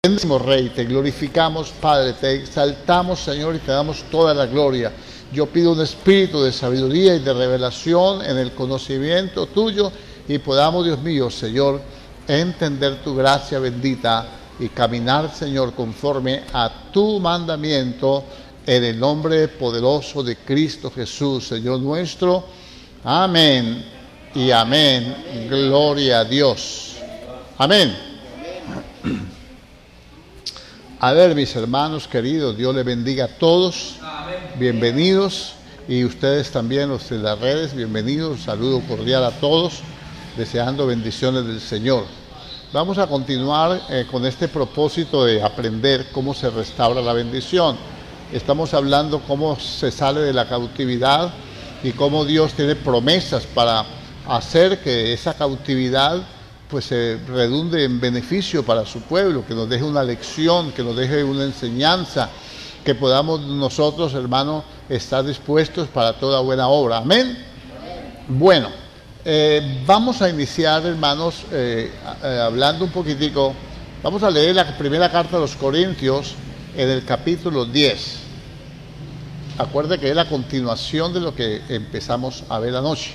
bendecimos, Rey, te glorificamos, Padre, te exaltamos, Señor, y te damos toda la gloria. Yo pido un espíritu de sabiduría y de revelación en el conocimiento tuyo y podamos, Dios mío, Señor, entender tu gracia bendita y caminar, Señor, conforme a tu mandamiento, en el nombre poderoso de Cristo Jesús, Señor nuestro. Amén y amén. Gloria a Dios. Amén. A ver, mis hermanos queridos, Dios les bendiga a todos. Bienvenidos, y ustedes también, los de las redes, bienvenidos. Un saludo cordial a todos, deseando bendiciones del Señor. Vamos a continuar con este propósito de aprender cómo se restaura la bendición. Estamos hablando cómo se sale de la cautividad y cómo Dios tiene promesas para hacer que esa cautividad pues se redunde en beneficio para su pueblo, que nos deje una lección, que nos deje una enseñanza, que podamos nosotros, hermanos, estar dispuestos para toda buena obra. Amén. Bueno, vamos a iniciar, hermanos, hablando un poquitico. Vamos a leer la primera carta a los Corintios en el capítulo 10. Acuerde que es la continuación de lo que empezamos a ver anoche.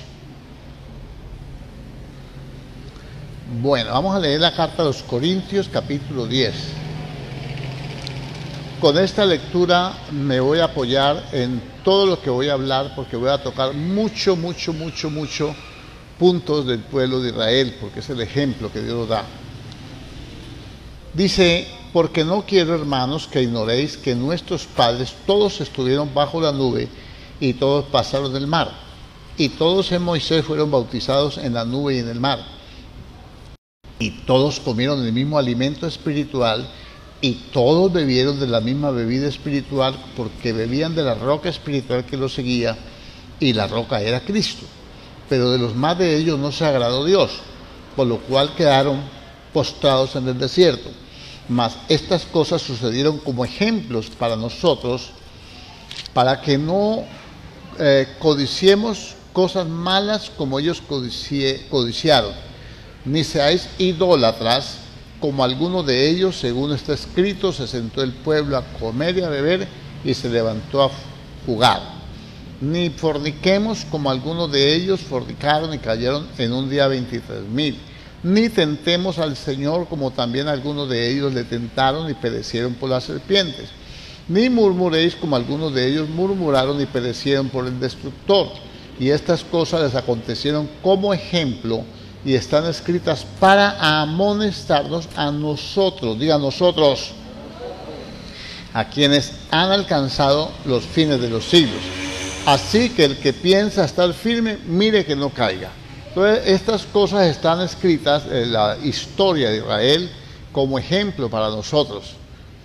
Bueno, vamos a leer la carta a los Corintios, capítulo 10. Con esta lectura me voy a apoyar en todo lo que voy a hablar, porque voy a tocar mucho puntos del pueblo de Israel, porque es el ejemplo que Dios da. Dice: porque no quiero, hermanos, que ignoréis que nuestros padres todos estuvieron bajo la nube y todos pasaron del mar, y todos en Moisés fueron bautizados en la nube y en el mar, y todos comieron el mismo alimento espiritual, y todos bebieron de la misma bebida espiritual, porque bebían de la roca espiritual que los seguía, y la roca era Cristo. Pero de los más de ellos no se agradó Dios, por lo cual quedaron postrados en el desierto. Mas estas cosas sucedieron como ejemplos para nosotros, para que no codiciemos cosas malas como ellos codiciaron, ni seáis idólatras como algunos de ellos. Según está escrito, se sentó el pueblo a comer y a beber, y se levantó a jugar. Ni forniquemos como algunos de ellos fornicaron y cayeron en un día 23,000. Ni tentemos al Señor como también algunos de ellos le tentaron y perecieron por las serpientes. Ni murmuréis como algunos de ellos murmuraron y perecieron por el destructor. Y estas cosas les acontecieron como ejemplo, y están escritas para amonestarnos a nosotros, diga nosotros, a quienes han alcanzado los fines de los siglos. Así que el que piensa estar firme, mire que no caiga. Entonces, estas cosas están escritas en la historia de Israel como ejemplo para nosotros,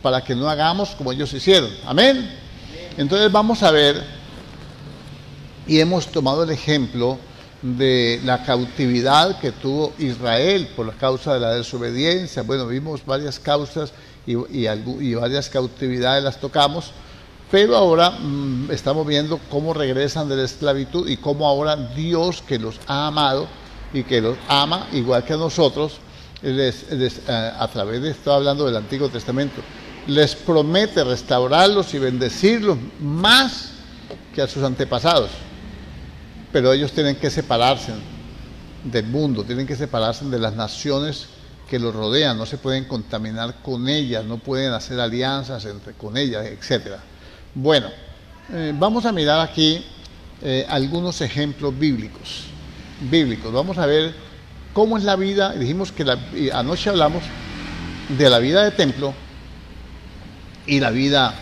para que no hagamos como ellos hicieron. Amén. Entonces vamos a ver, y hemos tomado el ejemplo de la cautividad que tuvo Israel por la causa de la desobediencia. Bueno, vimos varias causas y varias cautividades las tocamos, pero ahora estamos viendo cómo regresan de la esclavitud y cómo ahora Dios, que los ha amado y que los ama igual que a nosotros, a través de, estoy hablando del Antiguo Testamento, les promete restaurarlos y bendecirlos más que a sus antepasados. Pero ellos tienen que separarse del mundo, tienen que separarse de las naciones que los rodean, no se pueden contaminar con ellas, no pueden hacer alianzas con ellas, etc. Bueno, vamos a mirar aquí algunos ejemplos bíblicos. Vamos a ver cómo es la vida. Dijimos que anoche hablamos de la vida de templo y la vida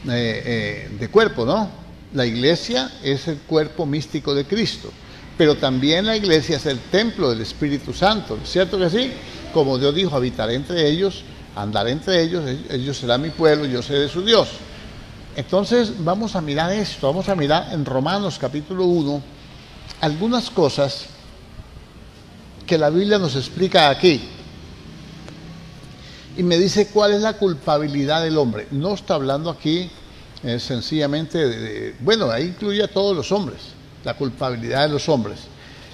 de cuerpo, ¿no? La iglesia es el cuerpo místico de Cristo, pero también la iglesia es el templo del Espíritu Santo, ¿cierto que sí? Como Dios dijo, habitaré entre ellos, andaré entre ellos, ellos serán mi pueblo, yo seré su Dios. Entonces vamos a mirar esto, vamos a mirar en Romanos capítulo 1 algunas cosas que la Biblia nos explica aquí. Y me dice cuál es la culpabilidad del hombre. No está hablando aquí sencillamente bueno, ahí incluye a todos los hombres, la culpabilidad de los hombres.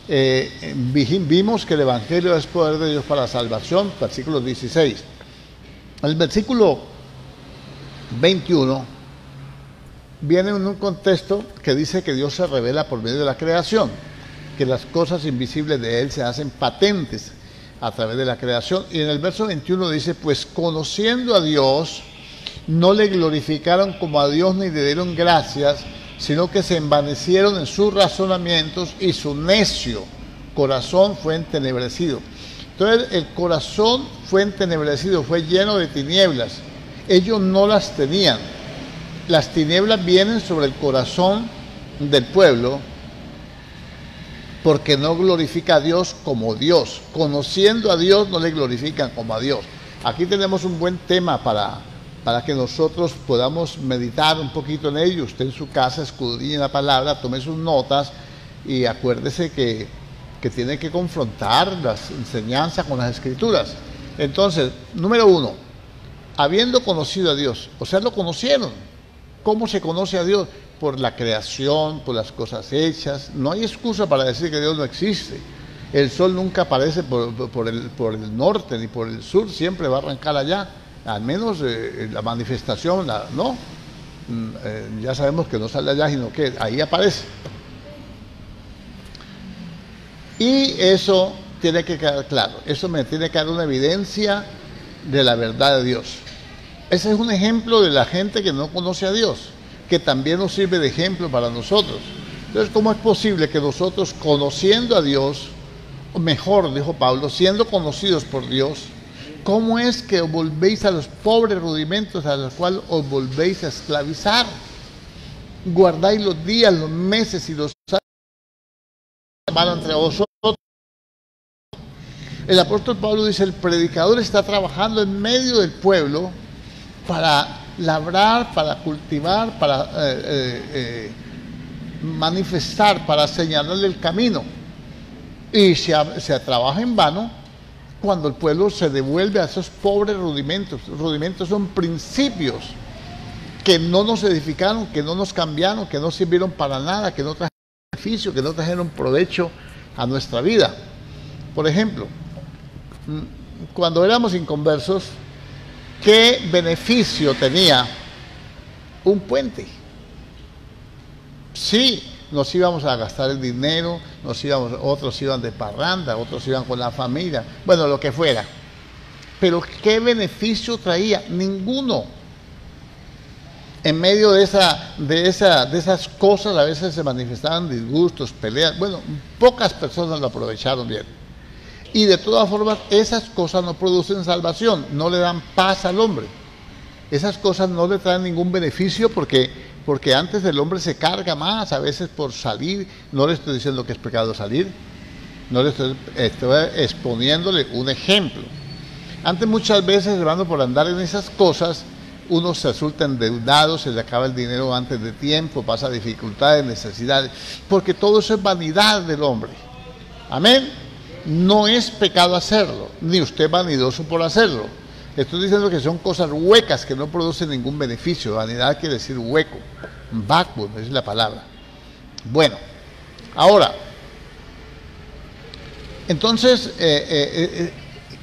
Vimos que el Evangelio es poder de Dios para la salvación, versículo 16. El versículo 21 viene en un contexto que dice que Dios se revela por medio de la creación, que las cosas invisibles de Él se hacen patentes a través de la creación. Y en el verso 21 dice, pues conociendo a Dios, no le glorificaron como a Dios ni le dieron gracias, sino que se envanecieron en sus razonamientos y su necio corazón fue entenebrecido. Entonces el corazón fue entenebrecido, fue lleno de tinieblas. Ellos no las tenían. Las tinieblas vienen sobre el corazón del pueblo porque no glorifica a Dios como Dios. Conociendo a Dios no le glorifican como a Dios. Aquí tenemos un buen tema para que nosotros podamos meditar un poquito en ello. Usted en su casa escudriñe la palabra, tome sus notas y acuérdese que tiene que confrontar las enseñanzas con las escrituras. Entonces, número 1, habiendo conocido a Dios, o sea, lo conocieron. ¿Cómo se conoce a Dios? Por la creación, por las cosas hechas. No hay excusa para decir que Dios no existe. El sol nunca aparece por el norte ni por el sur, siempre va a arrancar allá. Al menos la manifestación, ¿no? Ya sabemos que no sale allá, sino que ahí aparece. Y eso tiene que quedar claro. Eso me tiene que dar una evidencia de la verdad de Dios. Ese es un ejemplo de la gente que no conoce a Dios, que también nos sirve de ejemplo para nosotros. Entonces, ¿cómo es posible que nosotros, conociendo a Dios, o mejor, dijo Pablo, siendo conocidos por Dios, cómo es que os volvéis a los pobres rudimentos a los cuales os volvéis a esclavizar? Guardáis los días, los meses y los años entre vosotros. El apóstol Pablo dice, el predicador está trabajando en medio del pueblo para labrar, para cultivar, para manifestar, para señalarle el camino. Y se trabaja en vano cuando el pueblo se devuelve a esos pobres rudimentos. Rudimentos son principios que no nos edificaron, que no nos cambiaron, que no sirvieron para nada, que no trajeron beneficio, que no trajeron provecho a nuestra vida. Por ejemplo, cuando éramos inconversos, ¿qué beneficio tenía un puente? Sí, nos íbamos a gastar el dinero, otros iban de parranda, otros iban con la familia, bueno, lo que fuera. Pero ¿qué beneficio traía? Ninguno. En medio de esas cosas a veces se manifestaban disgustos, peleas. Bueno, pocas personas lo aprovecharon bien. Y de todas formas, esas cosas no producen salvación, no le dan paz al hombre. Esas cosas no le traen ningún beneficio porque antes el hombre se carga más, a veces por salir. No le estoy diciendo que es pecado salir, no le estoy exponiéndole un ejemplo. Antes muchas veces, hermano, por andar en esas cosas, uno se resulta endeudado, se le acaba el dinero antes de tiempo, pasa dificultades, necesidades, porque todo eso es vanidad del hombre. Amén. No es pecado hacerlo, ni usted vanidoso por hacerlo. Estoy diciendo que son cosas huecas que no producen ningún beneficio. Vanidad quiere decir hueco, vacuo, es la palabra. Bueno, ahora, entonces,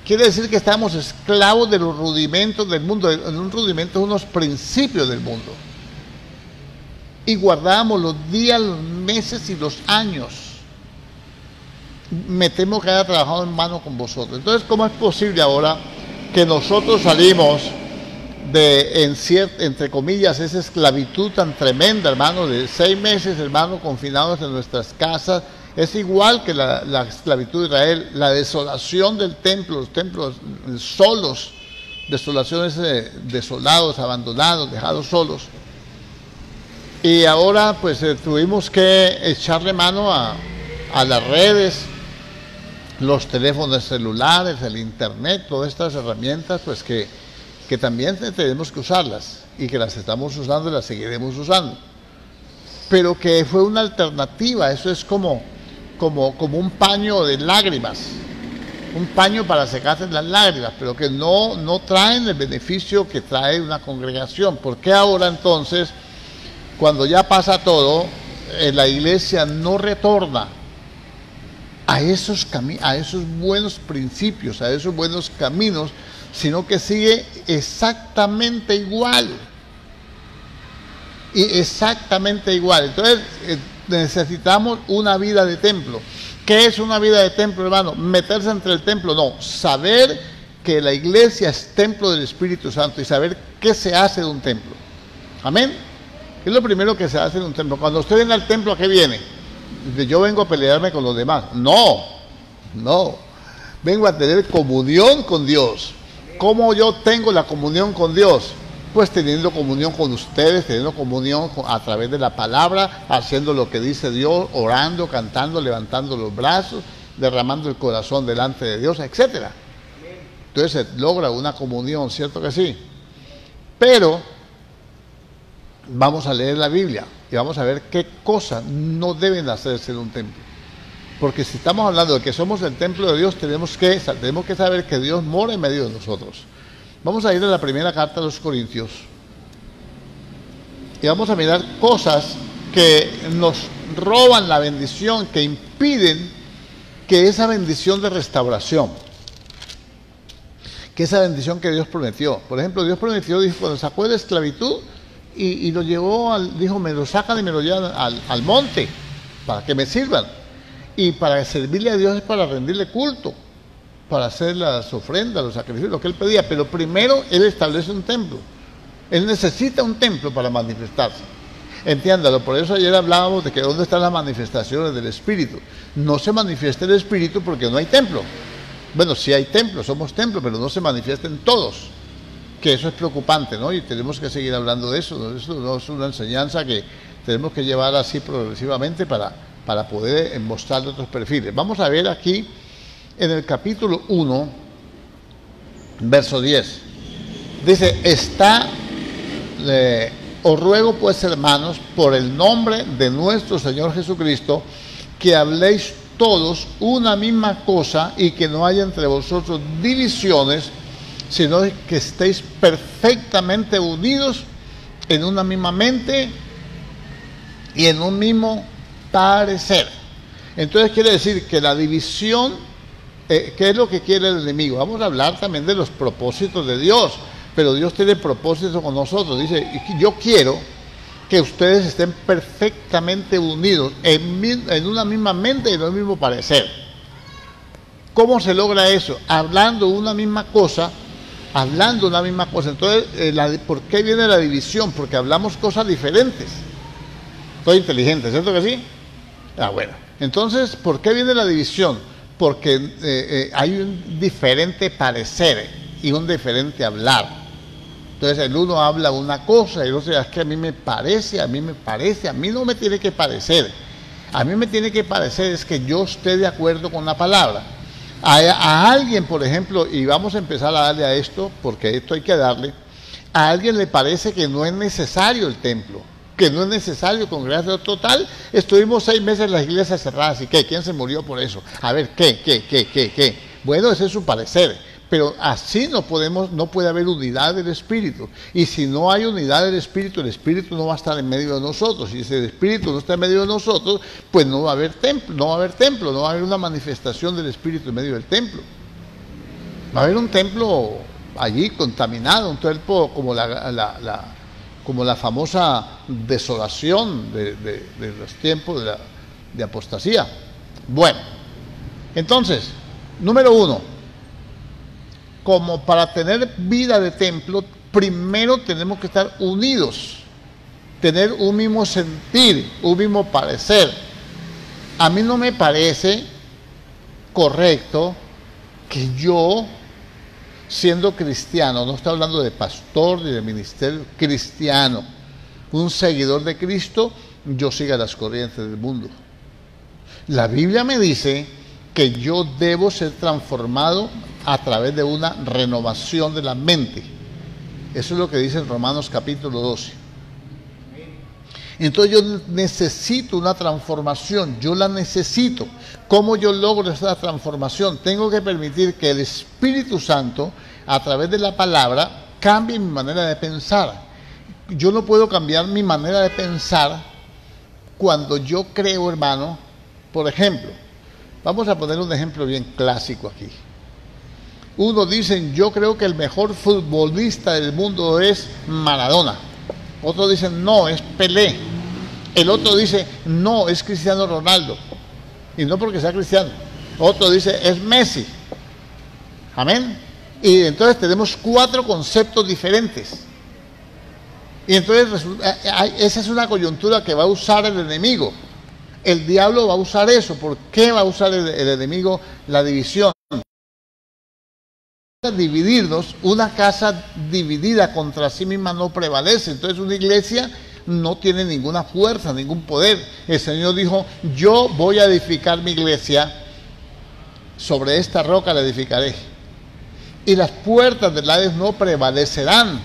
quiere decir que estamos esclavos de los rudimentos del mundo, en un rudimento de unos principios del mundo. Y guardamos los días, los meses y los años. Me temo que haya trabajado en mano con vosotros. Entonces, ¿cómo es posible ahora que nosotros salimos de, entre comillas, esa esclavitud tan tremenda, hermano, de 6 meses, hermano, confinados en nuestras casas? Es igual que la esclavitud de Israel, la desolación del templo, los templos solos, desolaciones desolados, abandonados, dejados solos. Y ahora pues tuvimos que echarle mano a las redes, los teléfonos celulares, el internet, todas estas herramientas pues que también tenemos que usarlas y que las estamos usando y las seguiremos usando. Pero que fue una alternativa, eso es como un paño de lágrimas, un paño para secarse las lágrimas, pero que no traen el beneficio que trae una congregación. ¿Por qué ahora entonces, cuando ya pasa todo, la iglesia no retorna a esos buenos principios, a esos buenos caminos sino que sigue exactamente igual. Y exactamente igual. Entonces necesitamos una vida de templo. ¿Qué es una vida de templo, hermano? Meterse entre el templo, no. Saber que la iglesia es templo del Espíritu Santo y saber qué se hace de un templo. Amén. ¿Qué es lo primero que se hace en un templo? Cuando usted viene al templo, ¿a qué viene? Dice, yo vengo a pelearme con los demás. No, no. Vengo a tener comunión con Dios. ¿Cómo yo tengo la comunión con Dios? Pues teniendo comunión con ustedes, teniendo comunión a través de la palabra, haciendo lo que dice Dios, orando, cantando, levantando los brazos, derramando el corazón delante de Dios, etcétera. Entonces se logra una comunión, ¿cierto que sí? Pero vamos a leer la Biblia y vamos a ver qué cosas no deben hacerse en un templo. Porque si estamos hablando de que somos el templo de Dios, tenemos que saber que Dios mora en medio de nosotros. Vamos a ir a la primera carta a los Corintios y vamos a mirar cosas que nos roban la bendición, que impiden que esa bendición de restauración, que esa bendición que Dios prometió. Por ejemplo, Dios prometió, dijo, cuando sacó de esclavitud y lo llevó, dijo, me lo sacan y me lo llevan al monte para que me sirvan. Y para servirle a Dios es para rendirle culto, para hacer las ofrendas, los sacrificios, lo que Él pedía. Pero primero Él establece un templo. Él necesita un templo para manifestarse. Entiéndalo, por eso ayer hablábamos de que dónde están las manifestaciones del Espíritu. No se manifiesta el Espíritu porque no hay templo. Bueno, sí hay templo, somos templo, pero no se manifiestan todos. Que eso es preocupante, ¿no? Y tenemos que seguir hablando de eso, ¿no? Eso no es una enseñanza que tenemos que llevar así progresivamente para poder mostrar otros perfiles. Vamos a ver aquí en el capítulo 1, verso 10. Dice, os ruego pues, hermanos, por el nombre de nuestro Señor Jesucristo, que habléis todos una misma cosa y que no haya entre vosotros divisiones, sino que estéis perfectamente unidos en una misma mente y en un mismo parecer. Entonces quiere decir que la división, ¿qué es lo que quiere el enemigo? Vamos a hablar también de los propósitos de Dios, pero Dios tiene propósitos con nosotros. Dice, yo quiero que ustedes estén perfectamente unidos en una misma mente y en un mismo parecer. ¿Cómo se logra eso? Hablando una misma cosa. Entonces, ¿por qué viene la división? Porque hablamos cosas diferentes. Soy inteligente, ¿cierto que sí? Bueno. Entonces, ¿por qué viene la división? Porque hay un diferente parecer y un diferente hablar. Entonces, el uno habla una cosa y el otro, es que a mí me parece, a mí no me tiene que parecer. A mí me tiene que parecer es que yo esté de acuerdo con la palabra. A alguien, por ejemplo, y vamos a empezar a darle a esto, porque esto hay que darle, a alguien le parece que no es necesario el templo, que no es necesario congregarse. Total, estuvimos 6 meses en las iglesias cerradas, ¿y qué? ¿Quién se murió por eso? A ver, ¿qué? Bueno, ese es su parecer, pero así no puede haber unidad del Espíritu, y si no hay unidad del Espíritu, el Espíritu no va a estar en medio de nosotros, y si el Espíritu no está en medio de nosotros, pues no va a haber templo, no va a haber una manifestación del Espíritu en medio del templo. Va a haber un templo allí contaminado, un templo como la famosa desolación de los tiempos de apostasía. Bueno, entonces, número 1, como para tener vida de templo, primero tenemos que estar unidos, tener un mismo sentir, un mismo parecer. A mí no me parece correcto que yo, siendo cristiano, no estoy hablando de pastor ni de ministerio, cristiano, un seguidor de Cristo, yo siga las corrientes del mundo. La Biblia me dice que yo debo ser transformado a través de una renovación de la mente. Eso es lo que dice en Romanos capítulo 12. Entonces yo necesito una transformación, yo la necesito. ¿Cómo yo logro esa transformación? Tengo que permitir que el Espíritu Santo, a través de la palabra, cambie mi manera de pensar. Yo no puedo cambiar mi manera de pensar cuando yo creo, hermano. Por ejemplo, vamos a poner un ejemplo bien clásico aquí. Uno dicen, yo creo que el mejor futbolista del mundo es Maradona. Otros dicen, no, es Pelé. El otro dice, no, es Cristiano Ronaldo. Y no porque sea cristiano. Otro dice, es Messi. Amén. Y entonces tenemos 4 conceptos diferentes. Y entonces esa es una coyuntura que va a usar el enemigo. El diablo va a usar eso. ¿Por qué va a usar el enemigo la división? Dividirnos, una casa dividida contra sí misma no prevalece. Entonces una iglesia no tiene ninguna fuerza, ningún poder. El Señor dijo, yo voy a edificar mi iglesia, sobre esta roca la edificaré, y las puertas del Hades no prevalecerán.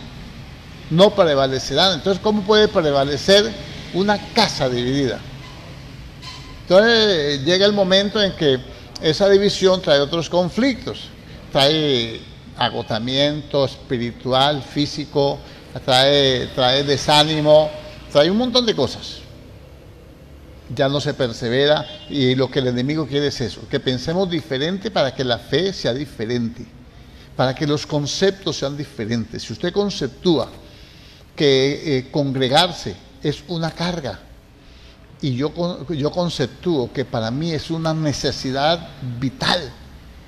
No prevalecerán. Entonces, ¿cómo puede prevalecer una casa dividida? Entonces llega el momento en que esa división trae otros conflictos. Trae agotamiento espiritual, físico, trae desánimo, trae un montón de cosas. Ya no se persevera, y lo que el enemigo quiere es eso, que pensemos diferente para que la fe sea diferente, para que los conceptos sean diferentes. Si usted conceptúa que congregarse es una carga, y yo conceptúo que para mí es una necesidad vital,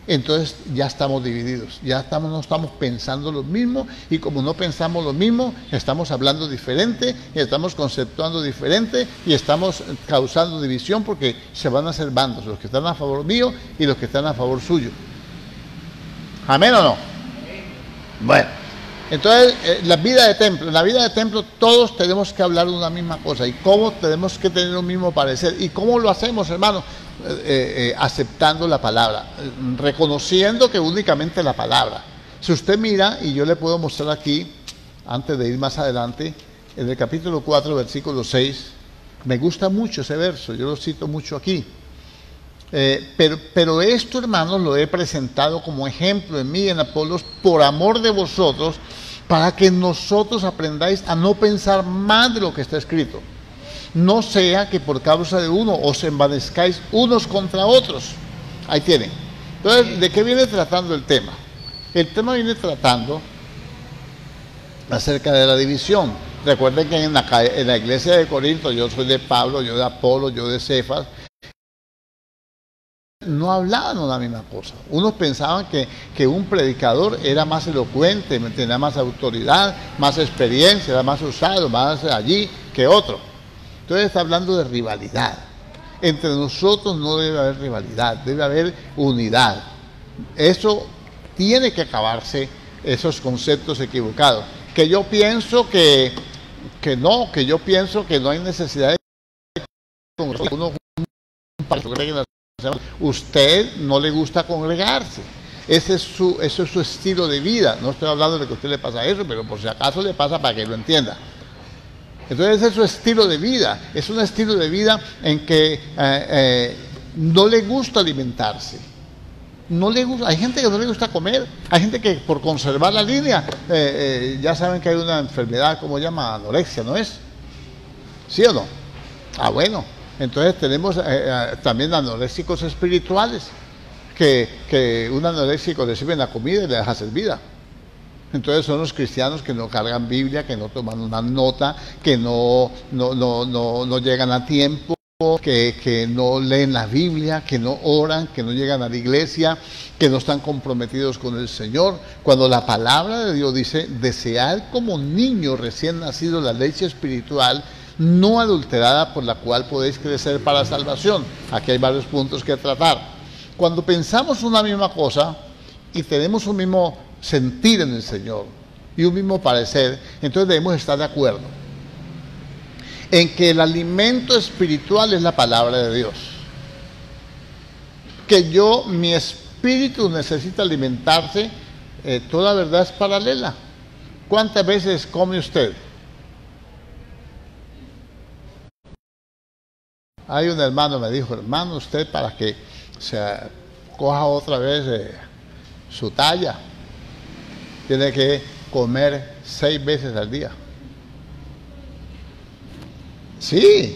entonces ya estamos divididos, no estamos pensando lo mismo, y como no pensamos lo mismo, estamos hablando diferente, y estamos conceptuando diferente, y estamos causando división, porque se van a hacer bandos, los que están a favor mío y los que están a favor suyo. ¿Amén o no? Bueno, entonces en la vida de templo todos tenemos que hablar de una misma cosa, y cómo tenemos que tener un mismo parecer. ¿Y cómo lo hacemos, hermano? Aceptando la palabra, reconociendo que únicamente la palabra. Si usted mira, y yo le puedo mostrar aquí, antes de ir más adelante, en el capítulo 4, versículo 6, me gusta mucho ese verso, yo lo cito mucho aquí. Pero esto, hermanos, lo he presentado como ejemplo en mí y en Apolos, por amor de vosotros, para que nosotros aprendáis a no pensar más de lo que está escrito. No sea que por causa de uno os envanezcáis unos contra otros. Ahí tienen. Entonces, ¿de qué viene tratando el tema? El tema viene tratando acerca de la división. Recuerden que en la iglesia de Corinto, yo soy de Pablo, yo de Apolo, yo de Cefas, no hablaban una misma cosa. Unos pensaban que un predicador era más elocuente, tenía más autoridad, más experiencia, era más usado, más allí que otro. Entonces está hablando de rivalidad. Entre nosotros no debe haber rivalidad, debe haber unidad. Eso tiene que acabarse, esos conceptos equivocados. Que yo pienso que yo pienso que no hay necesidad de uno. Usted no le gusta congregarse. Eso es su estilo de vida. No estoy hablando de que a usted le pasa eso, pero por si acaso le pasa para que lo entienda. Entonces ese es su estilo de vida, es un estilo de vida en que no le gusta alimentarse, no le gusta. Hay gente que no le gusta comer, hay gente que por conservar la línea, ya saben que hay una enfermedad, como llama, anorexia, ¿no es? ¿Sí o no? Ah, bueno, entonces tenemos también anoréxicos espirituales, que un anoréxico le sirve la comida y le deja servida. Entonces son los cristianos que no cargan Biblia, que no toman una nota, que no llegan a tiempo, que no leen la Biblia, que no oran, que no llegan a la iglesia, que no están comprometidos con el Señor. Cuando la palabra de Dios dice, desead como niño recién nacido la leche espiritual, no adulterada, por la cual podéis crecer para salvación. Aquí hay varios puntos que tratar. Cuando pensamos una misma cosa y tenemos un mismo sentir en el Señor y un mismo parecer, entonces debemos estar de acuerdo en que el alimento espiritual es la palabra de Dios, que mi espíritu necesita alimentarse. Toda verdad es paralela. ¿Cuántas veces come usted? Hay un hermano me dijo, hermano, usted para que se coja otra vez su talla, tiene que comer 6 veces al día. Sí,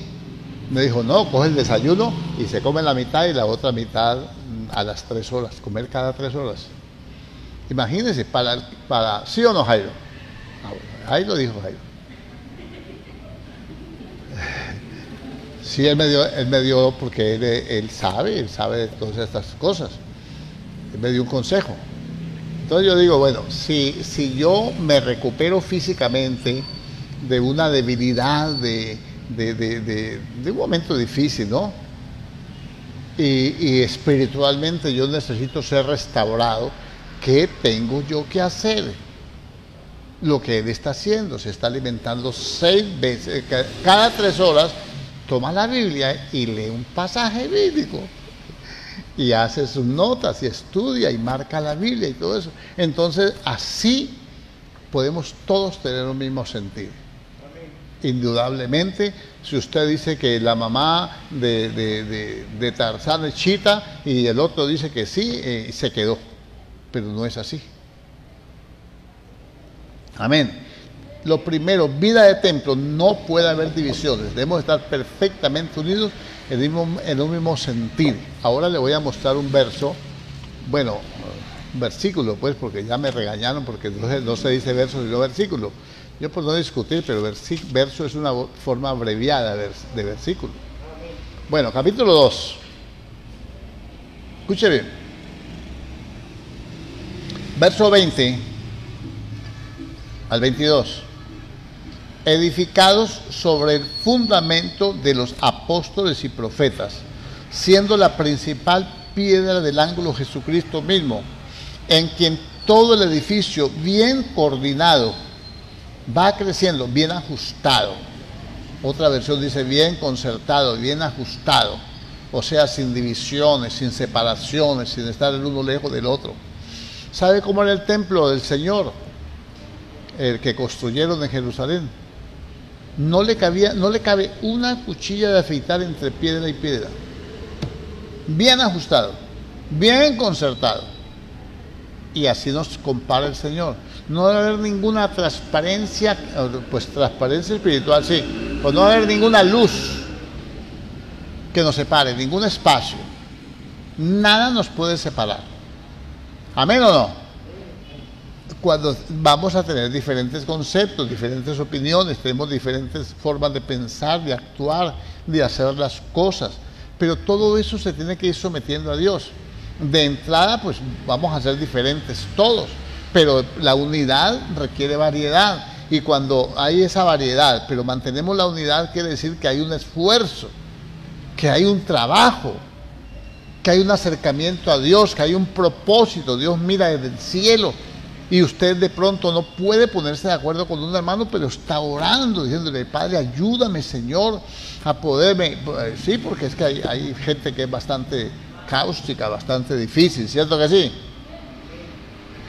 me dijo, no, coge el desayuno y se come la mitad y la otra mitad a las 3 horas, comer cada 3 horas. Imagínense, ¿sí o no, Jairo? Ahí lo dijo Jairo. Sí, él me dio porque él sabe de todas estas cosas. Él me dio un consejo. Entonces yo digo, bueno, si yo me recupero físicamente de una debilidad, de un momento difícil, ¿no? Y espiritualmente yo necesito ser restaurado, ¿qué tengo yo que hacer? Lo que él está haciendo, se está alimentando 6 veces, cada 3 horas, toma la Biblia y lee un pasaje bíblico. Y hace sus notas y estudia y marca la Biblia y todo eso. Entonces, así podemos todos tener un mismo sentido. Indudablemente, si usted dice que la mamá de Tarzán es chita y el otro dice que sí, se quedó. Pero no es así. Amén. Lo primero, vida de templo, no puede haber divisiones. Debemos estar perfectamente unidos en un mismo sentir. Ahora le voy a mostrar un verso, bueno, un versículo, pues, porque ya me regañaron porque no se dice verso sino versículo. Yo por no discutir, pero verso es una forma abreviada de versículo. Bueno, capítulo 2. Escuche bien. Verso 20 al 22. Edificados sobre el fundamento de los apóstoles y profetas, siendo la principal piedra del ángulo Jesucristo mismo, en quien todo el edificio bien coordinado va creciendo, bien ajustado. Otra versión dice bien concertado, bien ajustado, o sea, sin divisiones, sin separaciones, sin estar el uno lejos del otro. ¿Sabe cómo era el templo del Señor? El que construyeron en Jerusalén. No le cabe una cuchilla de afeitar entre piedra y piedra. Bien ajustado, bien concertado. Y así nos compara el Señor. No debe haber ninguna transparencia, pues transparencia espiritual sí, pues no debe haber ninguna luz que nos separe, ningún espacio. Nada nos puede separar. ¿Amén o no? Cuando vamos a tener diferentes conceptos, diferentes opiniones, tenemos diferentes formas de pensar, de actuar, de hacer las cosas, pero todo eso se tiene que ir sometiendo a Dios. De entrada, pues vamos a ser diferentes todos, pero la unidad requiere variedad, y cuando hay esa variedad, pero mantenemos la unidad, quiere decir que hay un esfuerzo, que hay un trabajo, que hay un acercamiento a Dios, que hay un propósito. Dios mira desde el cielo. Y usted de pronto no puede ponerse de acuerdo con un hermano, pero está orando, diciéndole, Padre, ayúdame, Señor, a poderme... Sí, porque es que hay gente que es bastante cáustica, bastante difícil, ¿cierto que sí?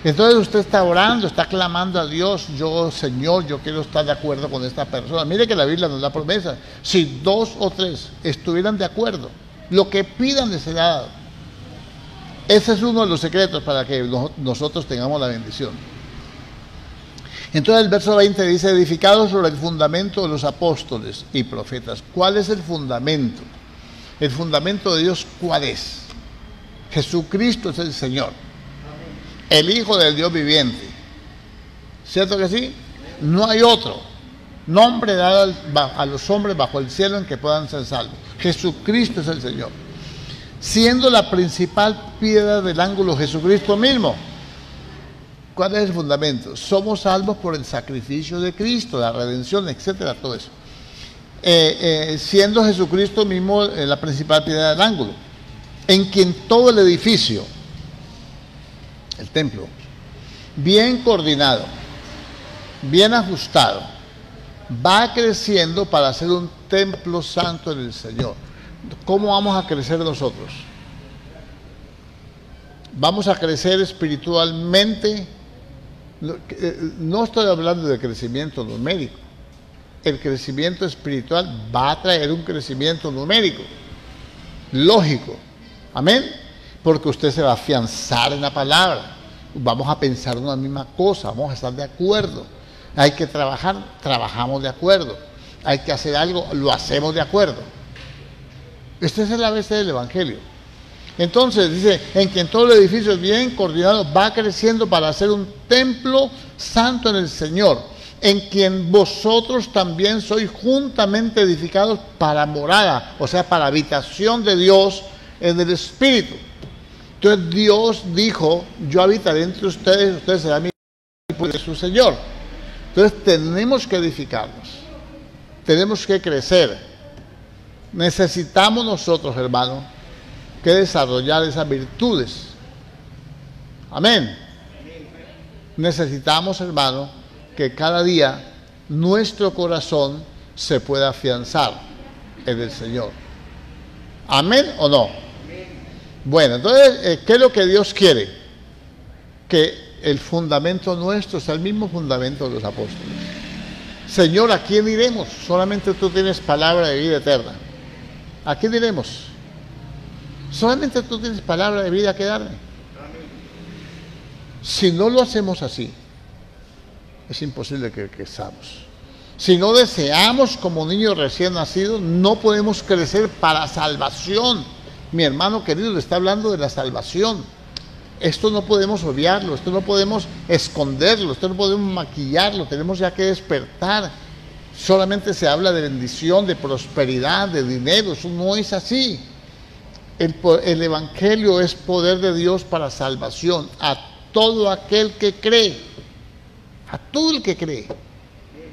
Entonces usted está orando, está clamando a Dios, Señor, yo quiero estar de acuerdo con esta persona. Mire que la Biblia nos da promesa. Si 2 o 3 estuvieran de acuerdo, lo que pidan les será dado. Ese es uno de los secretos para que nosotros tengamos la bendición. Entonces el verso 20 dice, edificados sobre el fundamento de los apóstoles y profetas. ¿Cuál es el fundamento? El fundamento de Dios, ¿cuál es? Jesucristo es el Señor, el Hijo del Dios viviente. ¿Cierto que sí? No hay otro nombre dado a los hombres bajo el cielo en que puedan ser salvos. Jesucristo es el Señor. Siendo la principal piedra del ángulo Jesucristo mismo. ¿Cuál es el fundamento? Somos salvos por el sacrificio de Cristo, la redención, etcétera, todo eso. Siendo Jesucristo mismo la principal piedra del ángulo, en quien todo el edificio, el templo, bien coordinado, bien ajustado, va creciendo para ser un templo santo en el Señor. ¿Cómo vamos a crecer nosotros? Vamos a crecer espiritualmente. No estoy hablando de crecimiento numérico. El crecimiento espiritual va a traer un crecimiento numérico, lógico. Amén. Porque usted se va a afianzar en la palabra. Vamos a pensar una misma cosa, vamos a estar de acuerdo. Hay que trabajar, trabajamos de acuerdo. Hay que hacer algo, lo hacemos de acuerdo. Este es el ABC del Evangelio. Entonces dice, en quien todo el edificio es bien coordinado, va creciendo para ser un templo santo en el Señor, en quien vosotros también sois juntamente edificados para morada, o sea, para habitación de Dios en el Espíritu. Entonces Dios dijo, yo habitaré entre ustedes, ustedes serán mi pueblo, su Señor. Entonces tenemos que edificarnos, tenemos que crecer. Necesitamos nosotros, hermanos, que desarrollar esas virtudes. Amén. Necesitamos, hermano, que cada día nuestro corazón se pueda afianzar en el Señor. Amén o no. Bueno, entonces, ¿qué es lo que Dios quiere? Que el fundamento nuestro sea el mismo fundamento de los apóstoles. Señor, ¿a quién iremos? Solamente tú tienes palabra de vida eterna. ¿A quién iremos? Solamente tú tienes palabra de vida que darme. Si no lo hacemos así, es imposible que crezcamos. Si no deseamos como niños recién nacidos, no podemos crecer para salvación. Mi hermano querido le está hablando de la salvación. Esto no podemos obviarlo, esto no podemos esconderlo, esto no podemos maquillarlo, tenemos ya que despertar. Solamente se habla de bendición, de prosperidad, de dinero, eso no es así. El Evangelio es poder de Dios para salvación a todo aquel que cree, a todo el que cree.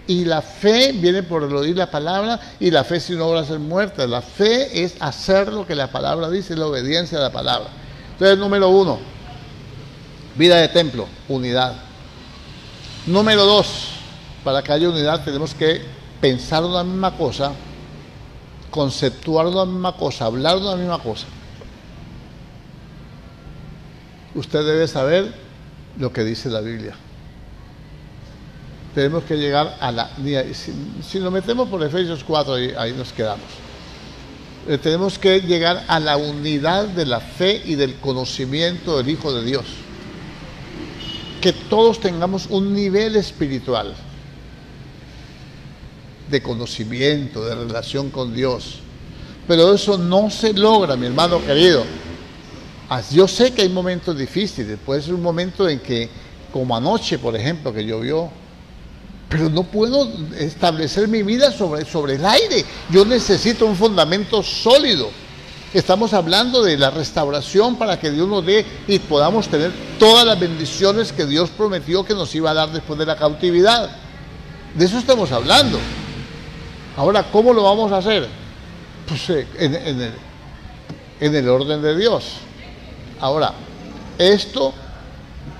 Y la fe viene por el oír la palabra, y la fe sin obras es muerta. La fe es hacer lo que la palabra dice, la obediencia a la palabra. Entonces, número 1, vida de templo, unidad. Número 2, para que haya unidad tenemos que pensar una misma cosa, conceptuar una misma cosa, hablar una misma cosa. Usted debe saber lo que dice la Biblia. Tenemos que llegar a la... Si nos metemos por Efesios 4, ahí nos quedamos. Tenemos que llegar a la unidad de la fe y del conocimiento del Hijo de Dios. Que todos tengamos un nivel espiritual de conocimiento, de relación con Dios. Pero eso no se logra, mi hermano querido. Yo sé que hay momentos difíciles, puede ser un momento en que, como anoche, por ejemplo, que llovió, pero no puedo establecer mi vida sobre el aire. Yo necesito un fundamento sólido. Estamos hablando de la restauración para que Dios nos dé y podamos tener todas las bendiciones que Dios prometió que nos iba a dar después de la cautividad. De eso estamos hablando. Ahora, ¿cómo lo vamos a hacer? Pues en el orden de Dios. Ahora, esto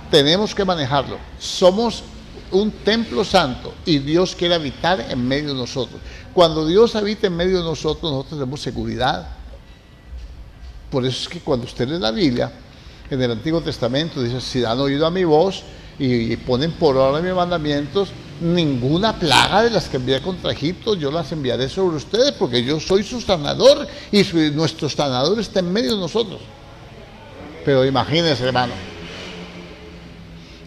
tenemos que manejarlo. Somos un templo santo y Dios quiere habitar en medio de nosotros. Cuando Dios habita en medio de nosotros tenemos seguridad. Por eso es que cuando usted lee la Biblia, en el Antiguo Testamento dice, si dan oído a mi voz y ponen por obra mis mandamientos, ninguna plaga de las que envié contra Egipto yo las enviaré sobre ustedes, porque yo soy su sanador y nuestro sanador está en medio de nosotros. Pero imagínense, hermano,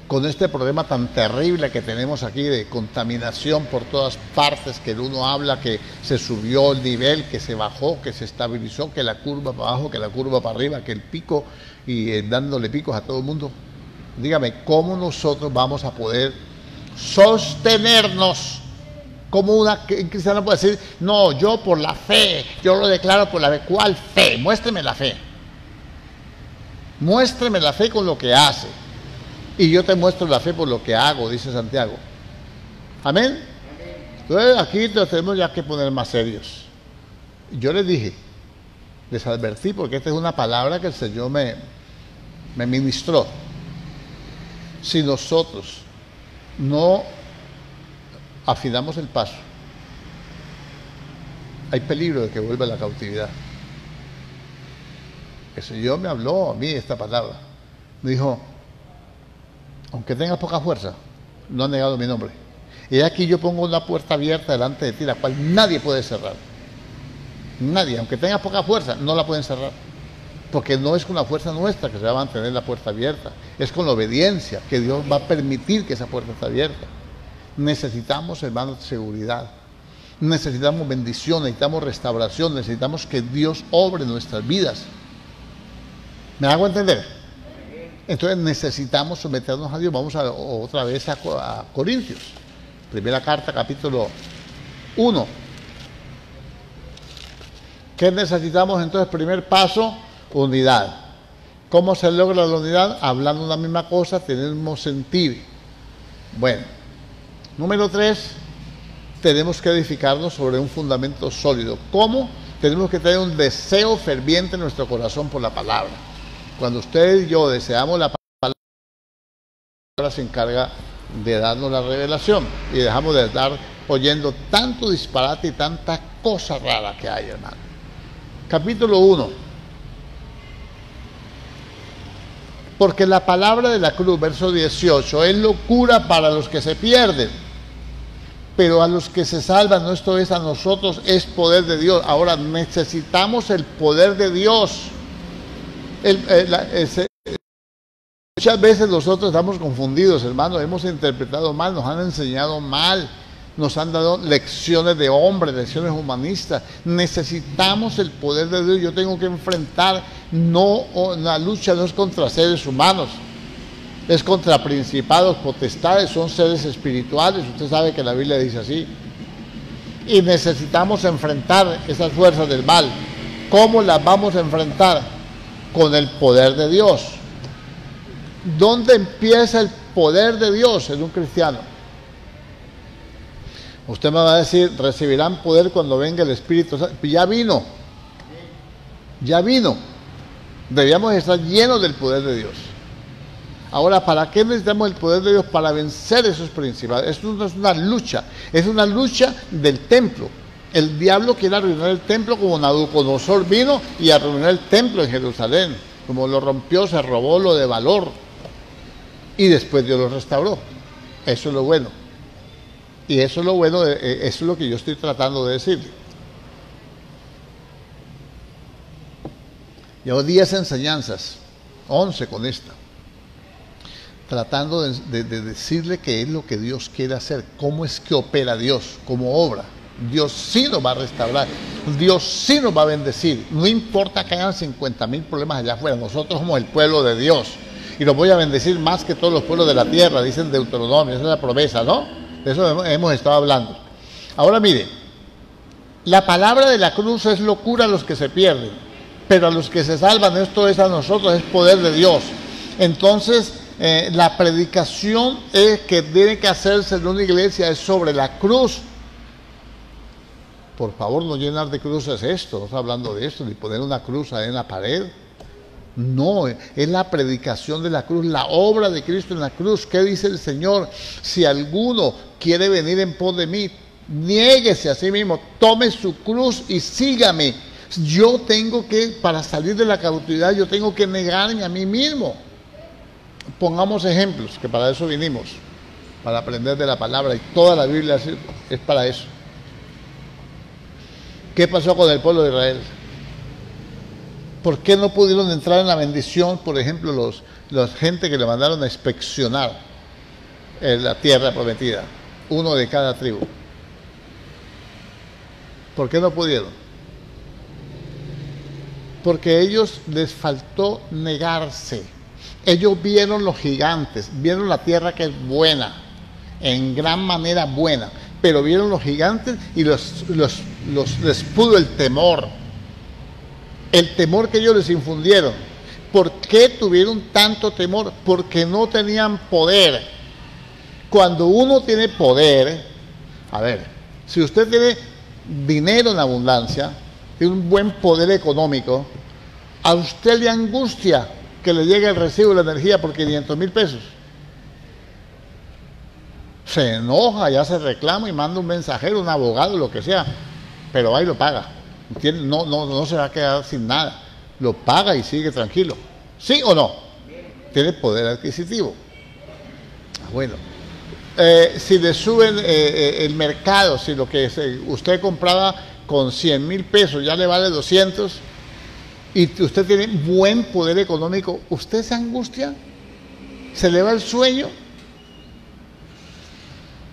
con este problema tan terrible que tenemos aquí de contaminación por todas partes, que el uno habla que se subió el nivel, que se bajó, que se estabilizó, que la curva para abajo, que la curva para arriba, que el pico, y dándole picos a todo el mundo. Dígame, ¿cómo nosotros vamos a poder sostenernos? Como un cristiano puede decir, no, yo por la fe, yo lo declaro por la fe. ¿Cuál fe? Muéstreme la fe. Muéstreme la fe con lo que hace. Y yo te muestro la fe por lo que hago, dice Santiago. Amén. Entonces aquí nos tenemos ya que poner más serios. Yo les dije, les advertí, porque esta es una palabra que el Señor me ministró. Si nosotros no afinamos el paso, hay peligro de que vuelva la cautividad. El Señor me habló a mí esta palabra. Me dijo, aunque tengas poca fuerza, no has negado mi nombre. Y aquí yo pongo una puerta abierta delante de ti, la cual nadie puede cerrar. Nadie, aunque tengas poca fuerza, no la pueden cerrar. Porque no es con la fuerza nuestra que se va a mantener la puerta abierta. Es con la obediencia que Dios va a permitir que esa puerta esté abierta. Necesitamos, hermanos, seguridad. Necesitamos bendición, necesitamos restauración, necesitamos que Dios obre en nuestras vidas. ¿Me hago entender? Entonces necesitamos someternos a Dios. Vamos otra vez a Corintios. Primera carta, capítulo 1. ¿Qué necesitamos entonces? Primer paso, unidad. ¿Cómo se logra la unidad? Hablando una misma cosa, tenemos sentir. Bueno, número 3, tenemos que edificarnos sobre un fundamento sólido. ¿Cómo? Tenemos que tener un deseo ferviente en nuestro corazón por la palabra. Cuando usted y yo deseamos la palabra, se encarga de darnos la revelación y dejamos de estar oyendo tanto disparate y tanta cosa rara que hay, hermano. Capítulo 1. Porque la palabra de la cruz, verso 18, es locura para los que se pierden, pero a los que se salvan, no esto es a nosotros, es poder de Dios. Ahora necesitamos el poder de Dios. Muchas veces nosotros estamos confundidos, hermano, hemos interpretado mal, nos han enseñado mal, nos han dado lecciones de hombres, lecciones humanistas. Necesitamos el poder de Dios. Yo tengo que enfrentar, la lucha no es contra seres humanos, es contra principados, potestades, son seres espirituales. Usted sabe que la Biblia dice así. Y necesitamos enfrentar esas fuerzas del mal. ¿Cómo las vamos a enfrentar? Con el poder de Dios. ¿Dónde empieza el poder de Dios en un cristiano? Usted me va a decir, recibirán poder cuando venga el Espíritu Santo. Ya vino. Debíamos estar llenos del poder de Dios. Ahora, ¿para qué necesitamos el poder de Dios? Para vencer esos principados. Esto no es una lucha, es una lucha del templo. El diablo quiere arruinar el templo, como Nabucodonosor vino y arruinó el templo en Jerusalén. Como lo rompió, se robó lo de valor. Y después Dios lo restauró. Eso es lo bueno. Y eso es lo bueno, eso es lo que yo estoy tratando de decirle. Llevo 10 enseñanzas, 11 con esta, tratando de decirle qué es lo que Dios quiere hacer, cómo es que opera Dios, cómo obra. Dios sí nos va a restaurar, Dios sí nos va a bendecir. No importa que hayan 50,000 problemas allá afuera, nosotros somos el pueblo de Dios y los voy a bendecir más que todos los pueblos de la tierra, dicen Deuteronomio, esa es la promesa, ¿no? De eso hemos estado hablando. Ahora mire, la palabra de la cruz es locura a los que se pierden, pero a los que se salvan, esto es a nosotros, es poder de Dios. Entonces, la predicación que tiene que hacerse en una iglesia es sobre la cruz. Por favor, no llenar de cruces esto, no está hablando de esto, ni poner una cruz ahí en la pared. No, es la predicación de la cruz, la obra de Cristo en la cruz. ¿Qué dice el Señor? Si alguno quiere venir en pos de mí, niéguese a sí mismo, tome su cruz y sígame. Yo tengo que, para salir de la cautividad, yo tengo que negarme a mí mismo. Pongamos ejemplos, que para eso vinimos, para aprender de la palabra, y toda la Biblia es para eso. ¿Qué pasó con el pueblo de Israel? ¿Por qué no pudieron entrar en la bendición, por ejemplo, los gente que le mandaron a inspeccionar la tierra prometida? Uno de cada tribu. ¿Por qué no pudieron? Porque a ellos les faltó negarse. Ellos vieron los gigantes, vieron la tierra que es buena, en gran manera buena, pero vieron los gigantes y les pudo el temor que ellos les infundieron. ¿Por qué tuvieron tanto temor? Porque no tenían poder. Cuando uno tiene poder, a ver, si usted tiene dinero en abundancia, tiene un buen poder económico, a usted le angustia que le llegue el recibo de la energía por 500,000 pesos. Se enoja, ya se reclama y manda un mensajero, un abogado, lo que sea, pero ahí lo paga. No se va a quedar sin nada. Lo paga y sigue tranquilo. ¿Sí o no? Tiene poder adquisitivo. Bueno, si le suben el mercado, si lo que usted compraba con 100,000 pesos ya le vale 200 y usted tiene buen poder económico, ¿usted se angustia? ¿Se le va el sueño?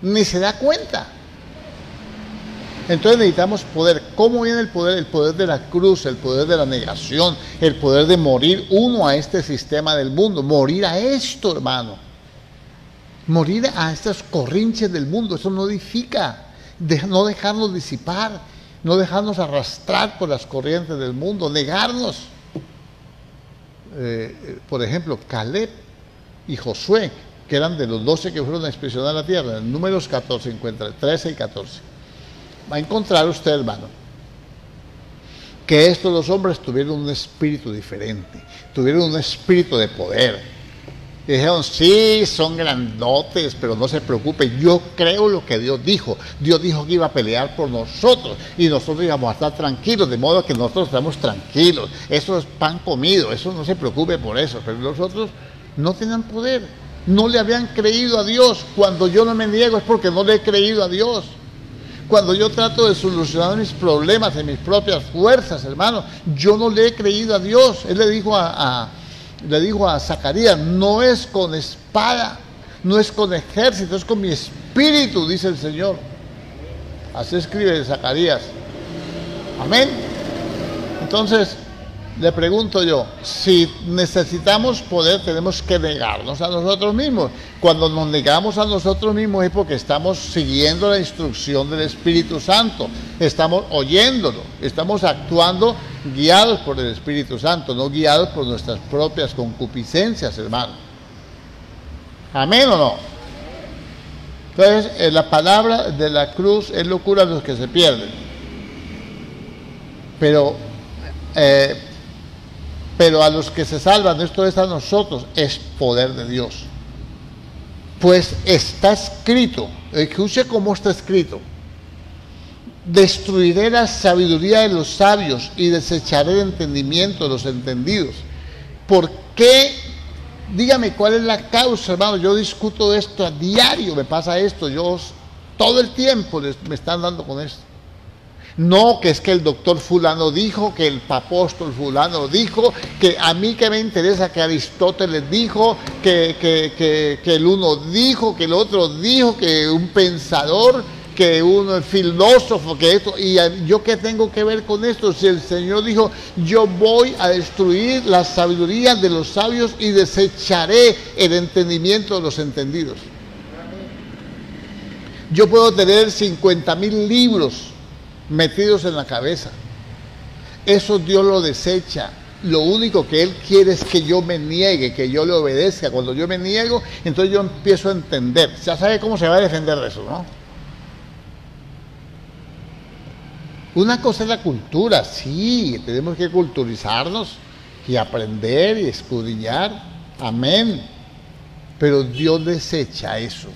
Ni se da cuenta. Entonces necesitamos poder. ¿Cómo viene el poder? El poder de la cruz, el poder de la negación, el poder de morir uno a este sistema del mundo, morir a esto, hermano. Morir a estas corrinches del mundo, eso no edifica. No dejarnos disipar, no dejarnos arrastrar por las corrientes del mundo, negarnos. Por ejemplo, Caleb y Josué, que eran de los 12 que fueron a inspeccionar la tierra, en Números 14 encuentra, 13 y 14. Va a encontrar usted, hermano, que estos dos hombres tuvieron un espíritu diferente, tuvieron un espíritu de poder. Y dijeron, sí, son grandotes, pero no se preocupe, yo creo lo que Dios dijo. Dios dijo que iba a pelear por nosotros y nosotros íbamos a estar tranquilos, de modo que nosotros estamos tranquilos. Eso es pan comido, eso no se preocupe por eso. Pero nosotros no tenían poder, no le habían creído a Dios. Cuando yo no me niego es porque no le he creído a Dios. Cuando yo trato de solucionar mis problemas en mis propias fuerzas, hermano, yo no le he creído a Dios. Él le dijo a Zacarías, no es con espada, no es con ejército, es con mi espíritu, dice el Señor. Así escribe Zacarías. Amén. Entonces, le pregunto yo, si necesitamos poder, tenemos que negarnos a nosotros mismos. Cuando nos negamos a nosotros mismos es porque estamos siguiendo la instrucción del Espíritu Santo, estamos oyéndolo, estamos actuando guiados por el Espíritu Santo, no guiados por nuestras propias concupiscencias, hermano. ¿Amén o no? Entonces, la palabra de la cruz es locura a los que se pierden. Pero a los que se salvan, esto es a nosotros, es poder de Dios. Pues está escrito, escuche cómo está escrito: destruiré la sabiduría de los sabios y desecharé el entendimiento de los entendidos. ¿Por qué? Dígame cuál es la causa, hermano. Yo discuto esto a diario, me pasa esto, todo el tiempo me están dando con esto. No, que es que el doctor fulano dijo, que el apóstol fulano dijo, que a mí que me interesa que Aristóteles dijo, que el uno dijo, que el otro dijo, que un pensador, que un filósofo, que esto, y yo qué tengo que ver con esto. Si el Señor dijo, yo voy a destruir la sabiduría de los sabios y desecharé el entendimiento de los entendidos. Yo puedo tener 50,000 libros metidos en la cabeza, eso Dios lo desecha. Lo único que Él quiere es que yo me niegue, que yo le obedezca. Cuando yo me niego, entonces yo empiezo a entender. Ya sabe cómo se va a defender de eso, ¿no? Una cosa es la cultura, sí, tenemos que culturizarnos y aprender y escudriñar, amén, pero Dios desecha eso.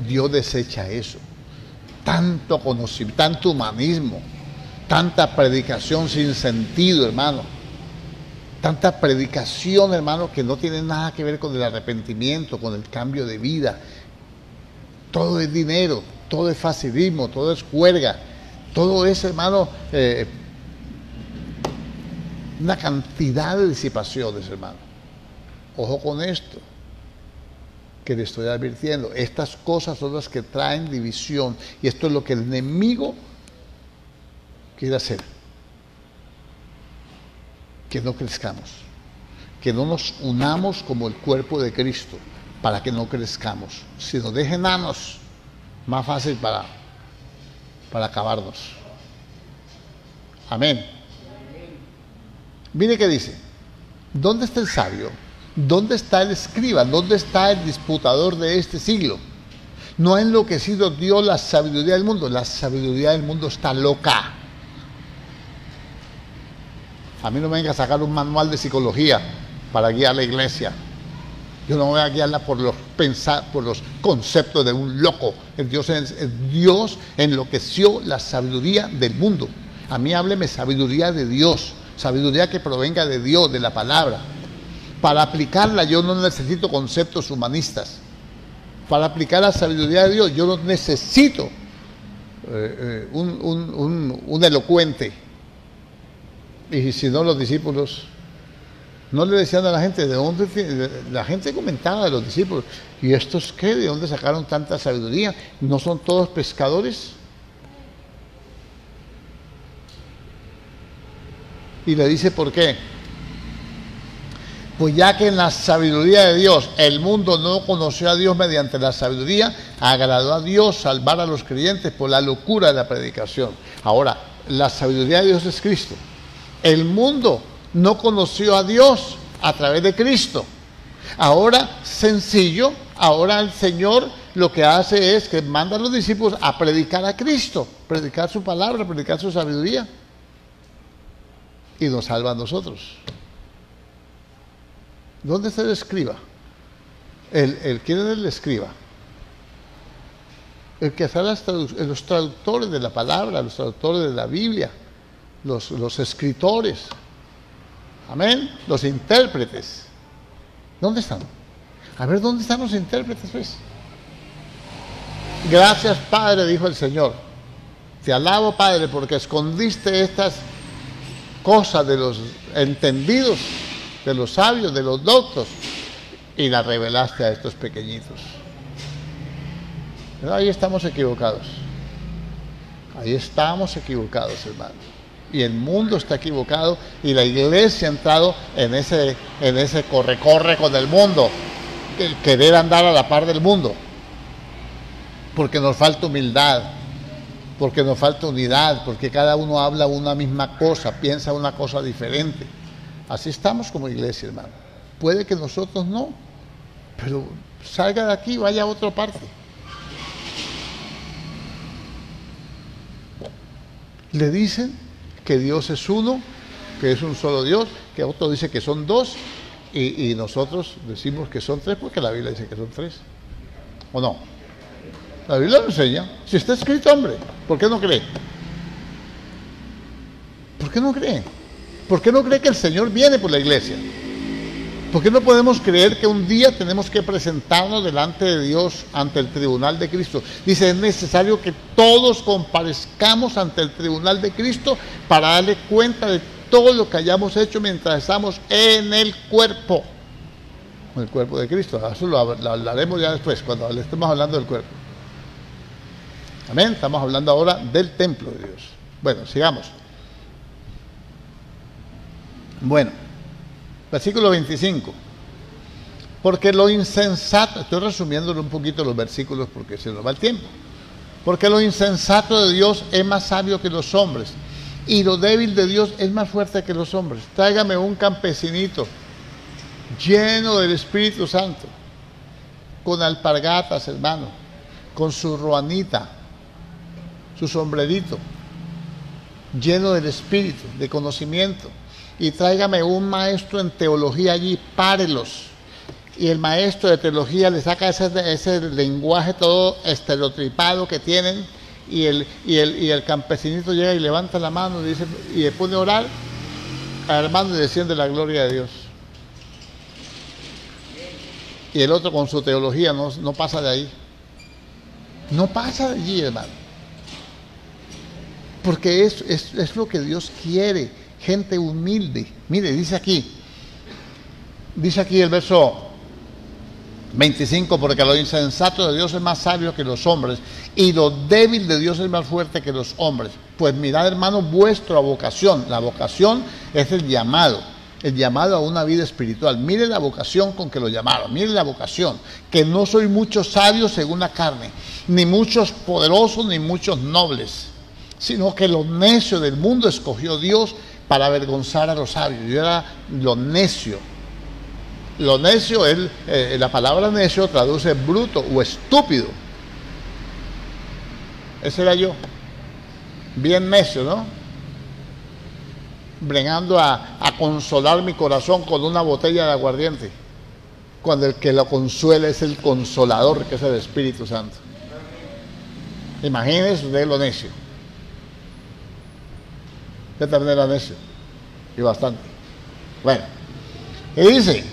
Dios desecha eso. Tanto conocimiento, tanto humanismo, tanta predicación sin sentido, hermano. Tanta predicación, hermano, que no tiene nada que ver con el arrepentimiento, con el cambio de vida. Todo es dinero, todo es facilismo, todo es juerga, todo es, hermano, una cantidad de disipaciones, hermano. Ojo con esto que le estoy advirtiendo. Estas cosas son las que traen división, y esto es lo que el enemigo quiere hacer: que no crezcamos, que no nos unamos como el cuerpo de Cristo, para que no crezcamos. Si nos deja enanos, más fácil para acabarnos. Amén. Mire qué dice: ¿dónde está el sabio? ¿Dónde está el escriba? ¿Dónde está el disputador de este siglo? ¿No ha enloquecido Dios la sabiduría del mundo? La sabiduría del mundo está loca. A mí no me venga a sacar un manual de psicología para guiar a la iglesia. Yo no voy a guiarla por los conceptos de un loco. El Dios enloqueció la sabiduría del mundo. A mí hábleme sabiduría de Dios, sabiduría que provenga de Dios, de la palabra. Para aplicarla yo no necesito conceptos humanistas. Para aplicar la sabiduría de Dios yo no necesito un elocuente. Y si no, los discípulos No le decían a la gente, ¿de dónde? La gente comentaba de los discípulos, ¿y estos qué? ¿De dónde sacaron tanta sabiduría? ¿No son todos pescadores? Y le dice, ¿por qué? Pues ya que en la sabiduría de Dios el mundo no conoció a Dios mediante la sabiduría, agradó a Dios salvar a los creyentes por la locura de la predicación. Ahora, la sabiduría de Dios es Cristo. El mundo no conoció a Dios a través de Cristo. Ahora, sencillo, ahora el Señor lo que hace es que manda a los discípulos a predicar a Cristo, predicar su palabra, predicar su sabiduría. Y nos salva a nosotros. ¿Dónde está el escriba? ¿Quién es el escriba? El que hace los traductores de la palabra, los traductores de la Biblia, los escritores. Amén. Los intérpretes. ¿Dónde están? A ver, ¿dónde están los intérpretes, pues? Gracias, Padre, dijo el Señor. Te alabo, Padre, porque escondiste estas cosas de los entendidos, de los sabios, de los doctos, y las revelaste a estos pequeñitos. Pero ahí estamos equivocados. Ahí estamos equivocados, hermano. Y el mundo está equivocado y la iglesia ha entrado en ese corre con el mundo, el querer andar a la par del mundo, porque nos falta humildad, porque nos falta unidad, porque cada uno habla una misma cosa, piensa una cosa diferente. Así estamos como iglesia, hermano. Puede que nosotros no, pero salga de aquí y vaya a otra parte. Le dicen que Dios es uno, que es un solo Dios, que otro dice que son dos, y nosotros decimos que son tres porque la Biblia dice que son tres. ¿O no? La Biblia lo enseña. Si está escrito, hombre, ¿por qué no cree? ¿Por qué no cree? ¿Por qué no cree que el Señor viene por la iglesia? ¿Por qué no podemos creer que un día tenemos que presentarnos delante de Dios, ante el tribunal de Cristo? Dice, es necesario que todos comparezcamos ante el tribunal de Cristo para darle cuenta de todo lo que hayamos hecho mientras estamos en el cuerpo de Cristo. Eso lo hablaremos ya después, cuando le estemos hablando del cuerpo. Amén. Estamos hablando ahora del templo de Dios. Bueno, sigamos. Bueno, versículo 25. Porque lo insensato, estoy resumiéndolo un poquito los versículos porque se nos va el tiempo. Porque lo insensato de Dios es más sabio que los hombres, y lo débil de Dios es más fuerte que los hombres. Tráigame un campesinito lleno del Espíritu Santo, con alpargatas, hermano, con su ruanita, su sombrerito, lleno del Espíritu, de conocimiento. Y tráigame un maestro en teología allí, párelos. Y el maestro de teología le saca ese lenguaje todo estereotipado que tienen, y el campesinito llega y levanta la mano y dice, y le pone a orar al hermano y desciende la gloria de Dios. Y el otro con su teología no pasa de ahí. No pasa de allí, hermano. Porque es lo que Dios quiere. Gente humilde. Mire, dice aquí el verso 25, porque lo insensato de Dios es más sabio que los hombres, y lo débil de Dios es más fuerte que los hombres. Pues mirad, hermano, vuestra vocación. La vocación es el llamado a una vida espiritual. Mire la vocación con que lo llamaron. Mire la vocación, que no soy muchos sabios según la carne, ni muchos poderosos, ni muchos nobles, sino que lo necio del mundo escogió Dios para avergonzar a los sabios. Yo era lo necio. Lo necio, la palabra necio traduce bruto o estúpido. Ese era yo. Bien necio, ¿no? Bregando a consolar mi corazón con una botella de aguardiente, cuando el que lo consuela es el Consolador, que es el Espíritu Santo. Imagínense usted lo necio. Yo también era necio, y bastante. Bueno, y dice,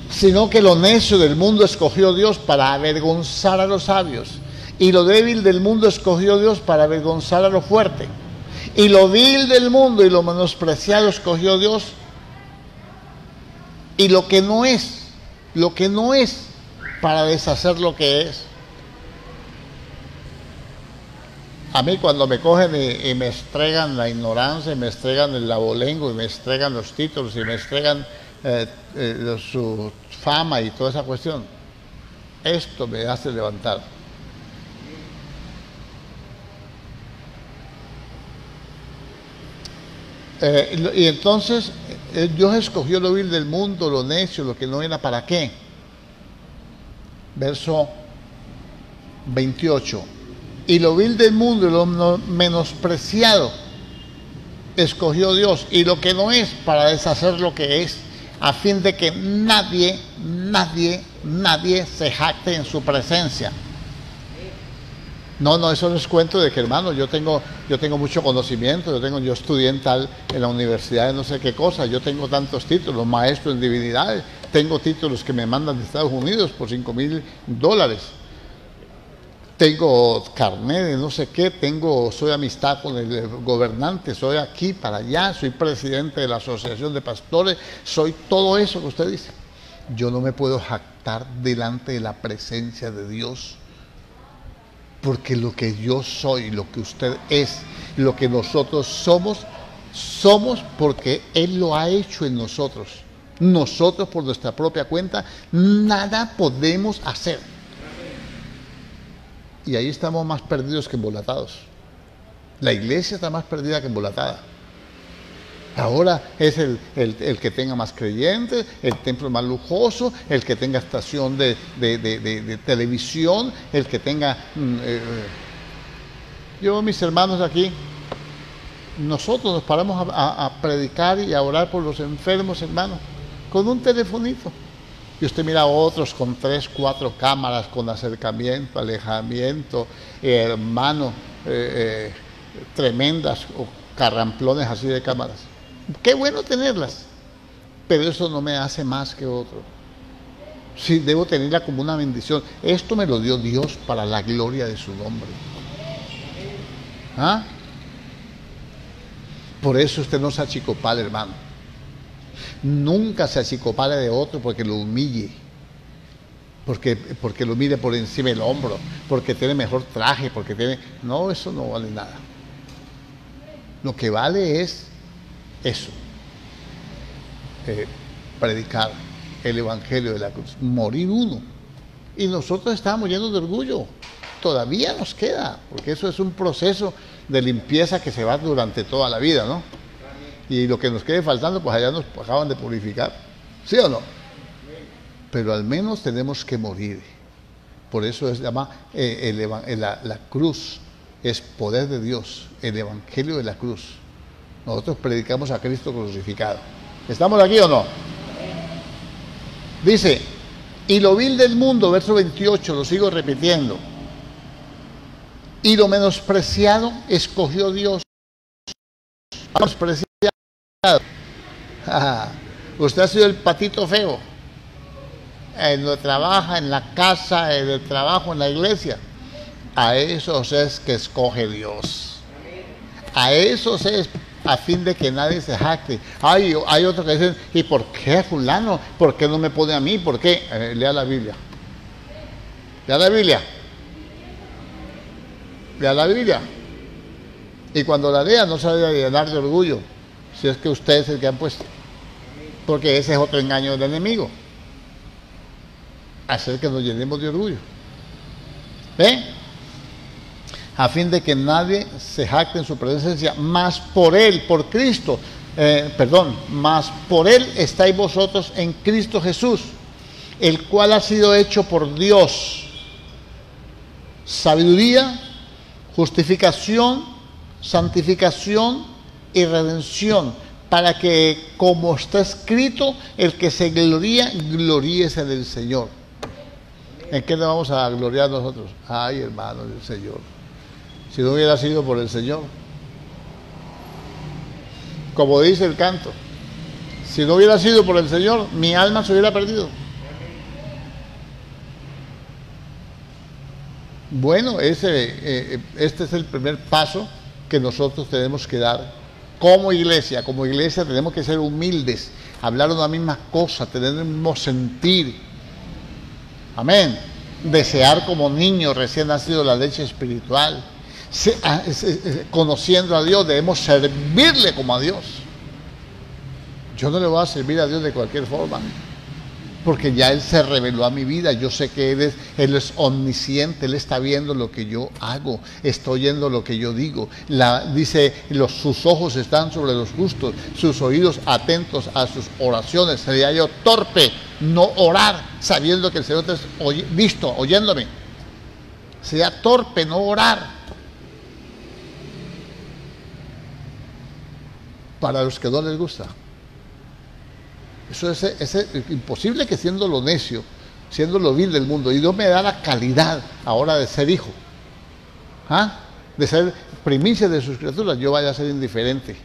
sino que lo necio del mundo escogió Dios para avergonzar a los sabios, y lo débil del mundo escogió Dios para avergonzar a lo fuerte. Y lo vil del mundo y lo menospreciado escogió Dios. Y lo que no es, para deshacer lo que es. A mí cuando me cogen y me estregan la ignorancia, y me estregan el abolengo, y me estregan los títulos, y me estregan su fama y toda esa cuestión, esto me hace levantar. Y entonces Dios escogió lo vil del mundo, lo necio, lo que no era, ¿para qué? Verso 28. Y lo vil del mundo y lo menospreciado escogió Dios, y lo que no es, para deshacer lo que es, a fin de que nadie se jacte en su presencia. No, eso no es cuento de que, hermano, yo tengo mucho conocimiento, yo estudié en la universidad de no sé qué cosa, yo tengo tantos títulos, maestro en divinidades, tengo títulos que me mandan de Estados Unidos por $5,000, tengo carnet de no sé qué, soy amistad con el gobernante, soy aquí para allá, soy presidente de la asociación de pastores, soy todo eso que usted dice. Yo no me puedo jactar delante de la presencia de Dios, porque lo que yo soy, lo que usted es, lo que nosotros somos porque Él lo ha hecho en nosotros. Nosotros por nuestra propia cuenta nada podemos hacer. Y ahí estamos más perdidos que embolatados. La iglesia está más perdida que embolatada. Ahora es el que tenga más creyentes, el templo más lujoso, el que tenga estación de televisión, el que tenga... Yo, mis hermanos aquí, nosotros nos paramos a predicar y a orar por los enfermos, hermanos, con un telefonito. Y usted mira a otros con 3, 4 cámaras, con acercamiento, alejamiento, hermano, tremendas o carramplones así de cámaras. Qué bueno tenerlas, pero eso no me hace más que otro. Sí, debo tenerla como una bendición. Esto me lo dio Dios para la gloria de su nombre. ¿Ah? Por eso usted no se achicopale, hermano. Nunca se achicopale de otro porque lo humille, porque lo mire por encima del hombro, porque tiene mejor traje, porque tiene... No, eso no vale nada. Lo que vale es eso, predicar el evangelio de la cruz, morir uno. Y nosotros estábamos llenos de orgullo, todavía nos queda, porque eso es un proceso de limpieza que se va durante toda la vida, ¿no? Y lo que nos quede faltando, pues allá nos acaban de purificar, ¿sí o no? Pero al menos tenemos que morir. Por eso se llama la cruz, es poder de Dios, el evangelio de la cruz. Nosotros predicamos a Cristo crucificado. ¿Estamos aquí o no? Dice, y lo vil del mundo, verso 28, lo sigo repitiendo. Y lo menospreciado escogió Dios. Menospreciado. Usted ha sido el patito feo. En donde trabaja, en la casa, en el trabajo, en la iglesia. A esos es que escoge Dios. A esos es a fin de que nadie se jacte. Hay otros que dicen, ¿y por qué fulano? ¿Por qué no me pone a mí? ¿Por qué? Lea la Biblia. Lea la Biblia. Lea la Biblia. Y cuando la lea no se vaya a llenar de orgullo, si es que usted es el que han puesto. Porque ese es otro engaño del enemigo. Hacer que nos llenemos de orgullo. ¿Ve? A fin de que nadie se jacte en su presencia, más por Él, por Cristo, más por Él estáis vosotros en Cristo Jesús, el cual ha sido hecho por Dios sabiduría, justificación, santificación y redención, para que, como está escrito, el que se gloría, gloríese del Señor. ¿En qué nos vamos a gloriar nosotros? Ay, hermano, del Señor. Si no hubiera sido por el Señor, como dice el canto, si no hubiera sido por el Señor, mi alma se hubiera perdido. Bueno, este es el primer paso que nosotros tenemos que dar como iglesia. Como iglesia tenemos que ser humildes, hablar una misma cosa, tener el mismo sentir. Amén. Desear como niños recién nacidos la leche espiritual. Conociendo a Dios, debemos servirle como a Dios. Yo no le voy a servir a Dios de cualquier forma, porque ya Él se reveló a mi vida. Yo sé que Él es omnisciente, Él está viendo lo que yo hago, está oyendo lo que yo digo. Dice, sus ojos están sobre los justos, sus oídos atentos a sus oraciones. Sería yo torpe no orar, sabiendo que el Señor está visto, oyéndome. Sería torpe no orar. Para los que no les gusta. Eso es imposible, que siendo lo necio, siendo lo vil del mundo, y Dios me da la calidad ahora de ser hijo, de ser primicia de sus criaturas, yo vaya a ser indiferente.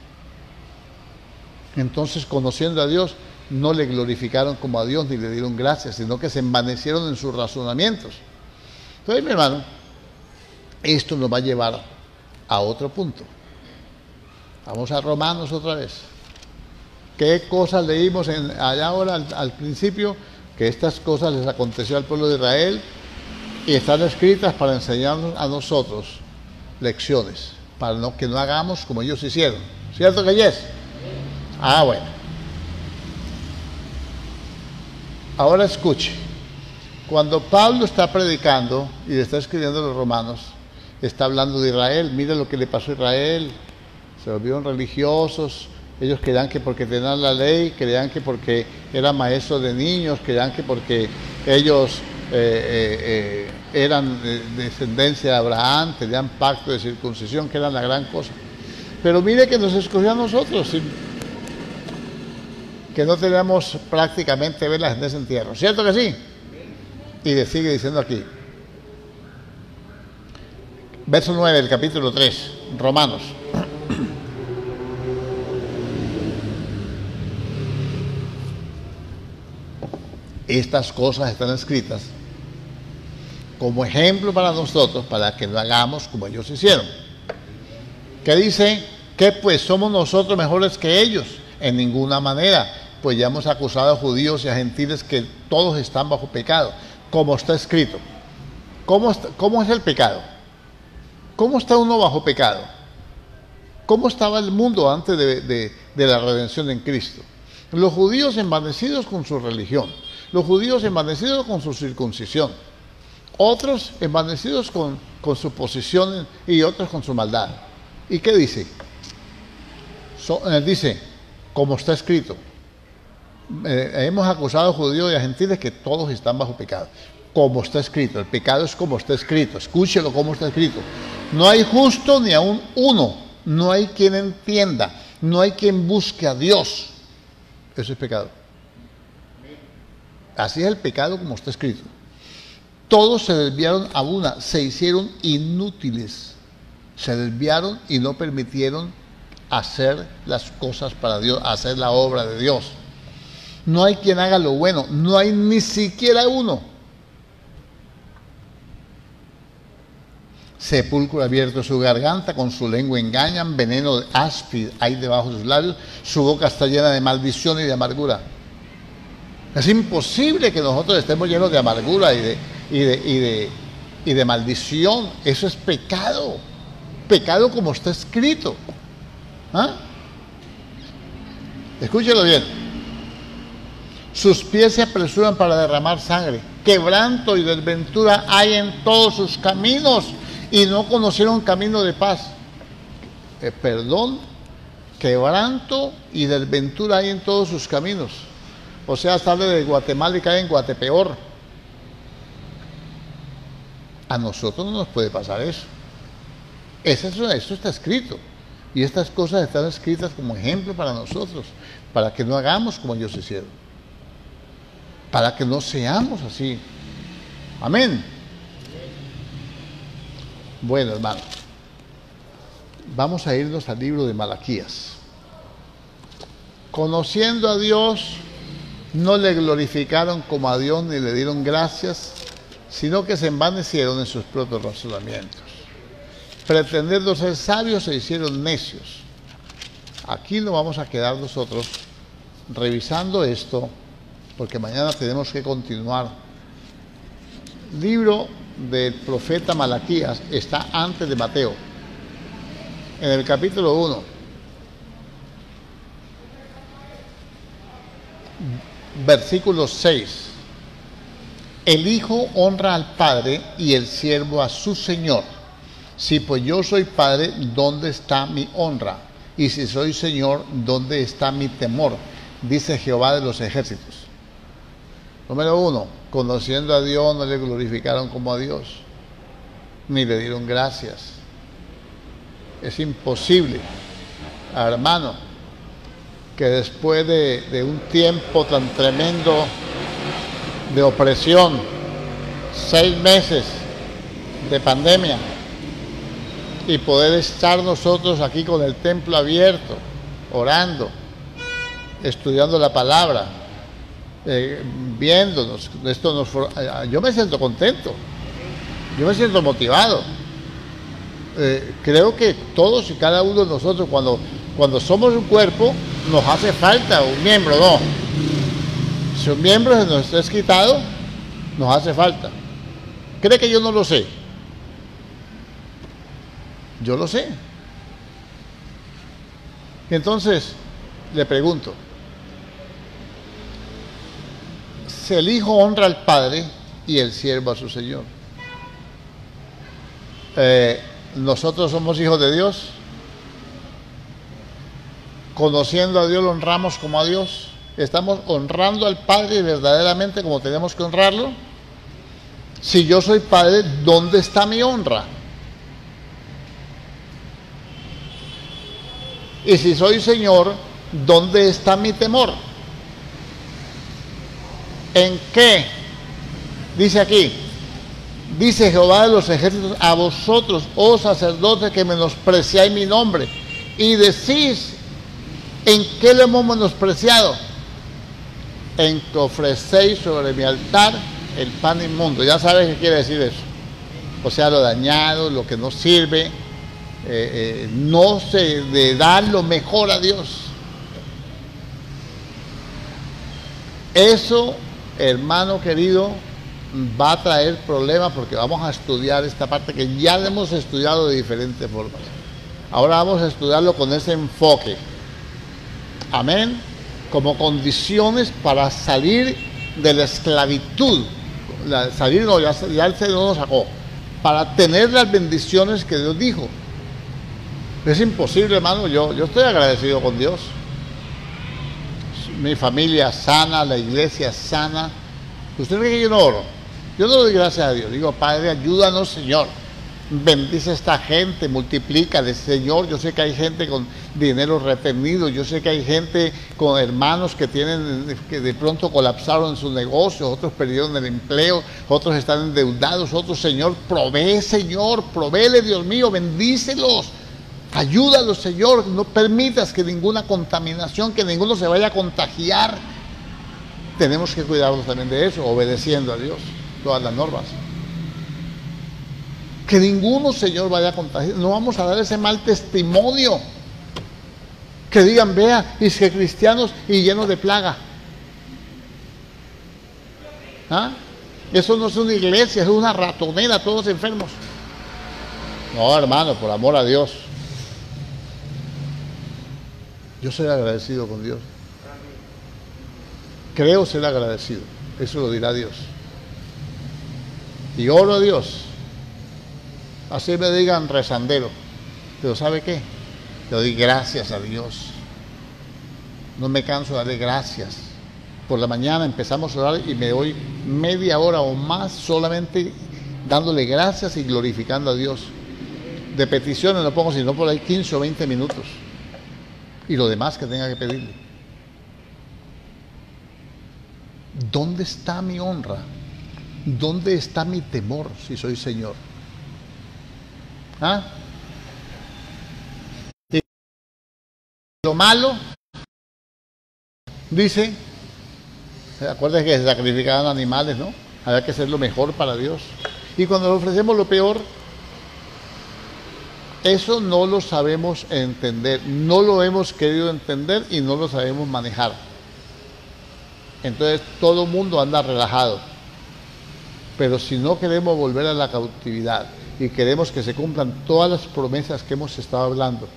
Entonces, conociendo a Dios, no le glorificaron como a Dios ni le dieron gracias, sino que se envanecieron en sus razonamientos. Entonces, mi hermano, esto nos va a llevar a otro punto. Vamos a Romanos otra vez. ¿Qué cosas leímos allá ahora al principio? Que estas cosas les aconteció al pueblo de Israel y están escritas para enseñarnos a nosotros lecciones, para que no hagamos como ellos hicieron. ¿Cierto que yes? Bueno. Ahora escuche. Cuando Pablo está predicando y le está escribiendo a los romanos, está hablando de Israel. Mire lo que le pasó a Israel. Se volvieron religiosos. Ellos creían que porque tenían la ley, creían que porque eran maestros de niños, creían que porque ellos eran de descendencia de Abraham, tenían pacto de circuncisión, que eran la gran cosa. Pero mire que nos escogió a nosotros, ¿sí? Que no teníamos prácticamente velas en ese entierro. ¿Cierto que sí? Y le sigue diciendo aquí. Verso 9 del capítulo 3, Romanos. Estas cosas están escritas como ejemplo para nosotros, para que no hagamos como ellos hicieron. ¿Qué dice? ¿Qué pues somos nosotros mejores que ellos? En ninguna manera, pues ya hemos acusado a judíos y a gentiles que todos están bajo pecado, como está escrito. ¿Cómo es el pecado? ¿Cómo está uno bajo pecado? ¿Cómo estaba el mundo antes de la redención en Cristo? Los judíos envanecidos con su religión, los judíos envanecidos con su circuncisión, otros envanecidos con su posición y otros con su maldad. ¿Y qué dice? Dice, como está escrito, hemos acusado a judíos y a gentiles que todos están bajo pecado. Como está escrito, el pecado es como está escrito, escúchelo como está escrito. No hay justo ni aun uno, no hay quien entienda, no hay quien busque a Dios. Eso es pecado. Así es el pecado como está escrito. Todos se desviaron a una, se hicieron inútiles. Se desviaron y no permitieron hacer las cosas para Dios, hacer la obra de Dios. No hay quien haga lo bueno, no hay ni siquiera uno. Sepulcro abierto su garganta, con su lengua engañan, veneno áspid hay debajo de sus labios, su boca está llena de maldición y de amargura. Es imposible que nosotros estemos llenos de amargura y de maldición. Eso es pecado. Pecado como está escrito. Escúchelo bien. Sus pies se apresuran para derramar sangre. Quebranto y desventura hay en todos sus caminos y no conocieron camino de paz. Perdón, quebranto y desventura hay en todos sus caminos. O sea, sale de Guatemala y cae en Guatepeor. A nosotros no nos puede pasar eso. Eso está escrito. Y estas cosas están escritas como ejemplo para nosotros, para que no hagamos como ellos hicieron. Para que no seamos así. Amén. Bueno, hermano, vamos a irnos al libro de Malaquías. Conociendo a Dios, no le glorificaron como a Dios ni le dieron gracias, sino que se envanecieron en sus propios razonamientos. pretendiendo ser sabios, se hicieron necios. Aquí nos vamos a quedar nosotros revisando esto, porque mañana tenemos que continuar. Libro del profeta Malaquías está antes de Mateo, en el capítulo 1, versículo 6. El hijo honra al padre y el siervo a su señor. Si pues yo soy padre, ¿dónde está mi honra? Y si soy señor, ¿dónde está mi temor? Dice Jehová de los ejércitos. Número 1, conociendo a Dios no le glorificaron como a Dios, ni le dieron gracias. Es imposible, hermano, que después de un tiempo tan tremendo de opresión, 6 meses de pandemia, y poder estar nosotros aquí con el templo abierto, orando, estudiando la palabra, viéndonos. Yo me siento contento, yo me siento motivado. Creo que todos y cada uno de nosotros, cuando somos un cuerpo, nos hace falta un miembro, ¿no? Si un miembro se nos es quitado, nos hace falta. ¿Cree que yo no lo sé? Yo lo sé. Entonces, le pregunto, si el hijo honra al padre y el siervo a su señor, nosotros somos hijos de Dios, conociendo a Dios lo honramos como a Dios, estamos honrando al Padre verdaderamente como tenemos que honrarlo. Si yo soy padre, ¿dónde está mi honra? Y si soy Señor, ¿dónde está mi temor? ¿En qué? Dice aquí, dice Jehová de los ejércitos, a vosotros, oh sacerdotes, que menospreciáis mi nombre, y decís, ¿en qué lo hemos menospreciado? En que ofrecéis sobre mi altar el pan inmundo. Ya sabes qué quiere decir eso. O sea, lo dañado, lo que no sirve, no se le da lo mejor a Dios. Eso, hermano querido, va a traer problemas, porque vamos a estudiar esta parte que ya la hemos estudiado de diferentes formas. Ahora vamos a estudiarlo con ese enfoque. Amén. Como condiciones para salir de la esclavitud. Ya el Señor nos sacó. Para tener las bendiciones que Dios dijo. Es imposible, hermano. Yo estoy agradecido con Dios. Mi familia sana, la iglesia sana. ¿Usted cree que yo no oro? Yo no doy gracias a Dios. Digo, Padre, ayúdanos, Señor. Bendice a esta gente, multiplícale, Señor. Yo sé que hay gente con dinero retenido, yo sé que hay gente con hermanos que de pronto colapsaron en sus negocios, otros perdieron el empleo, otros están endeudados, otros, Señor, provee, Señor, provéele, Dios mío, bendícelos, ayúdalos, Señor, no permitas que ninguna contaminación, que ninguno se vaya a contagiar. Tenemos que cuidarnos también de eso, obedeciendo a Dios, todas las normas. Que ninguno, Señor, vaya a contagiar. No vamos a dar ese mal testimonio. Que digan, vea, y que cristianos y llenos de plaga. ¿Ah? Eso no es una iglesia, es una ratonera, todos enfermos. No, hermano, por amor a Dios. Yo soy agradecido con Dios. Creo ser agradecido. Eso lo dirá Dios. Y oro a Dios. Así me digan rezandero. Pero ¿sabe qué? Le doy gracias a Dios. No me canso de darle gracias. Por la mañana empezamos a orar y me doy media hora o más solamente dándole gracias y glorificando a Dios. De peticiones no pongo sino por ahí 15 o 20 minutos. Y lo demás que tenga que pedirle. ¿Dónde está mi honra? ¿Dónde está mi temor si soy Señor? ¿Ah? Y lo malo, dice, acuérdense que se sacrificaban animales, ¿no? Había que hacer lo mejor para Dios. Y cuando le ofrecemos lo peor, Eso no lo sabemos entender, no lo hemos querido entender y no lo sabemos manejar. Entonces todo el mundo anda relajado. Pero si no queremos volver a la cautividad y queremos que se cumplan todas las promesas que hemos estado hablando,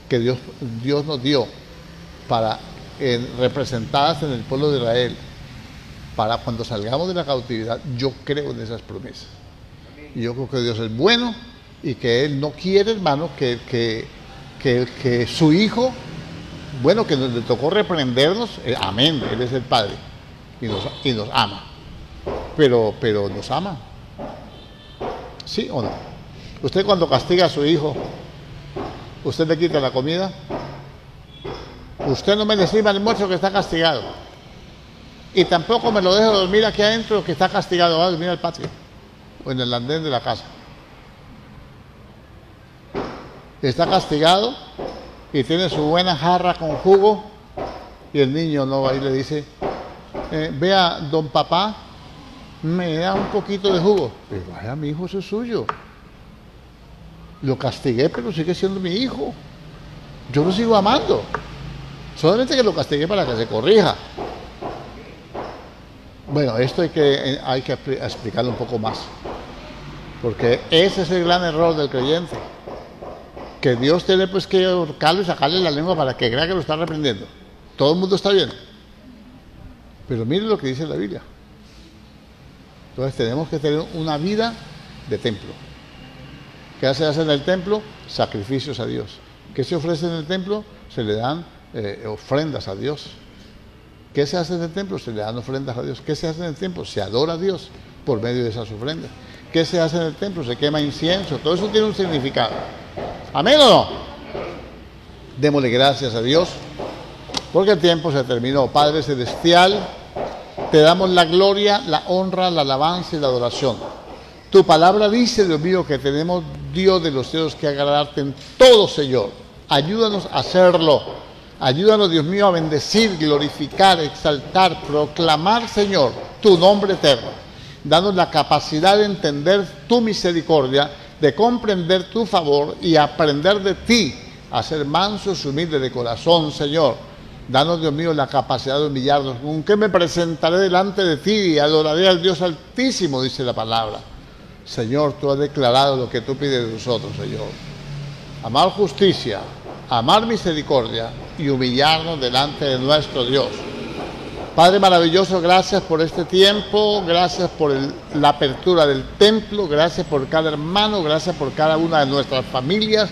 que Dios nos dio para representadas en el pueblo de Israel, para cuando salgamos de la cautividad, yo creo en esas promesas. Y yo creo que Dios es bueno y que Él no quiere, hermano, que su Hijo, bueno, que le tocó reprendernos, amén, Él es el Padre y nos ama. Pero nos ama. ¿Sí o no? Usted cuando castiga a su hijo, ¿usted le quita la comida? Usted no me le sirva el muerto que está castigado. Y tampoco me lo dejo dormir aquí adentro que está castigado. Va a dormir al patio o en el andén de la casa. Está castigado y tiene su buena jarra con jugo y el niño no va y le dice, vea, don papá, me da un poquito de jugo. Pero vaya, mi hijo, eso es suyo. Lo castigué, pero sigue siendo mi hijo. Yo lo sigo amando. Solamente que lo castigué para que se corrija. Bueno, esto hay que explicarlo un poco más. Porque ese es el gran error del creyente. Que Dios tiene pues que ahorcarlo y sacarle la lengua para que crea que lo está reprendiendo. Todo el mundo está bien. Pero mire lo que dice la Biblia. Entonces tenemos que tener una vida de templo. ¿Qué se hace en el templo? Sacrificios a Dios. ¿Qué se ofrece en el templo? Se le dan ofrendas a Dios. ¿Qué se hace en el templo? Se le dan ofrendas a Dios. ¿Qué se hace en el templo? Se adora a Dios por medio de esas ofrendas. ¿Qué se hace en el templo? Se quema incienso. Todo eso tiene un significado. ¿Amén o no? Démosle gracias a Dios porque el tiempo se terminó. Padre Celestial, te damos la gloria, la honra, la alabanza y la adoración. Tu palabra dice, Dios mío, que tenemos, Dios de los cielos, que agradarte en todo, Señor. Ayúdanos a hacerlo. Ayúdanos, Dios mío, a bendecir, glorificar, exaltar, proclamar, Señor, tu nombre eterno. Danos la capacidad de entender tu misericordia, de comprender tu favor y aprender de ti a ser mansos y humildes de corazón, Señor. Danos, Dios mío, la capacidad de humillarnos. ¿Con qué me presentaré delante de ti y adoraré al Dios Altísimo? Dice la palabra. Señor, tú has declarado lo que tú pides de nosotros, Señor. Amar justicia, amar misericordia y humillarnos delante de nuestro Dios. Padre maravilloso, gracias por este tiempo, gracias por la apertura del templo, gracias por cada hermano, gracias por cada una de nuestras familias.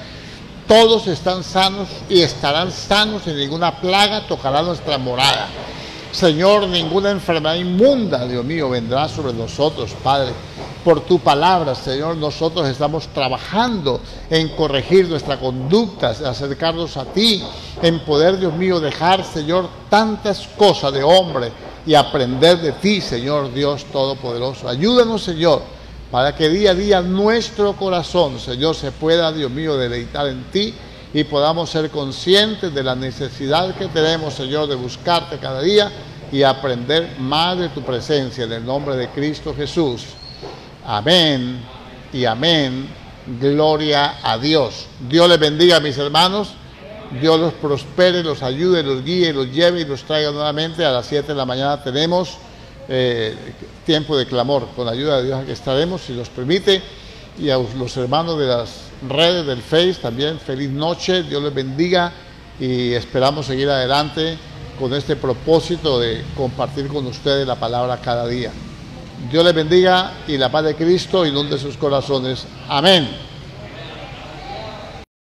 Todos están sanos y estarán sanos y ninguna plaga tocará nuestra morada. Señor, ninguna enfermedad inmunda, Dios mío, vendrá sobre nosotros, Padre. Por tu palabra, Señor, nosotros estamos trabajando en corregir nuestra conducta, en acercarnos a ti, en poder, Dios mío, dejar, Señor, tantas cosas de hombre y aprender de ti, Señor Dios Todopoderoso. Ayúdanos, Señor, para que día a día nuestro corazón, Señor, se pueda, Dios mío, deleitar en ti y podamos ser conscientes de la necesidad que tenemos, Señor, de buscarte cada día y aprender más de tu presencia en el nombre de Cristo Jesús. Amén y amén. Gloria a Dios. Dios les bendiga, mis hermanos. Dios los prospere, los ayude, los guíe, los lleve y los traiga nuevamente. A las 7 de la mañana tenemos tiempo de clamor. Con la ayuda de Dios aquí estaremos, si nos permite. Y a los hermanos de las redes del Face también, feliz noche. Dios les bendiga y esperamos seguir adelante con este propósito de compartir con ustedes la palabra cada día. Dios les bendiga y la paz de Cristo inunde sus corazones. Amén.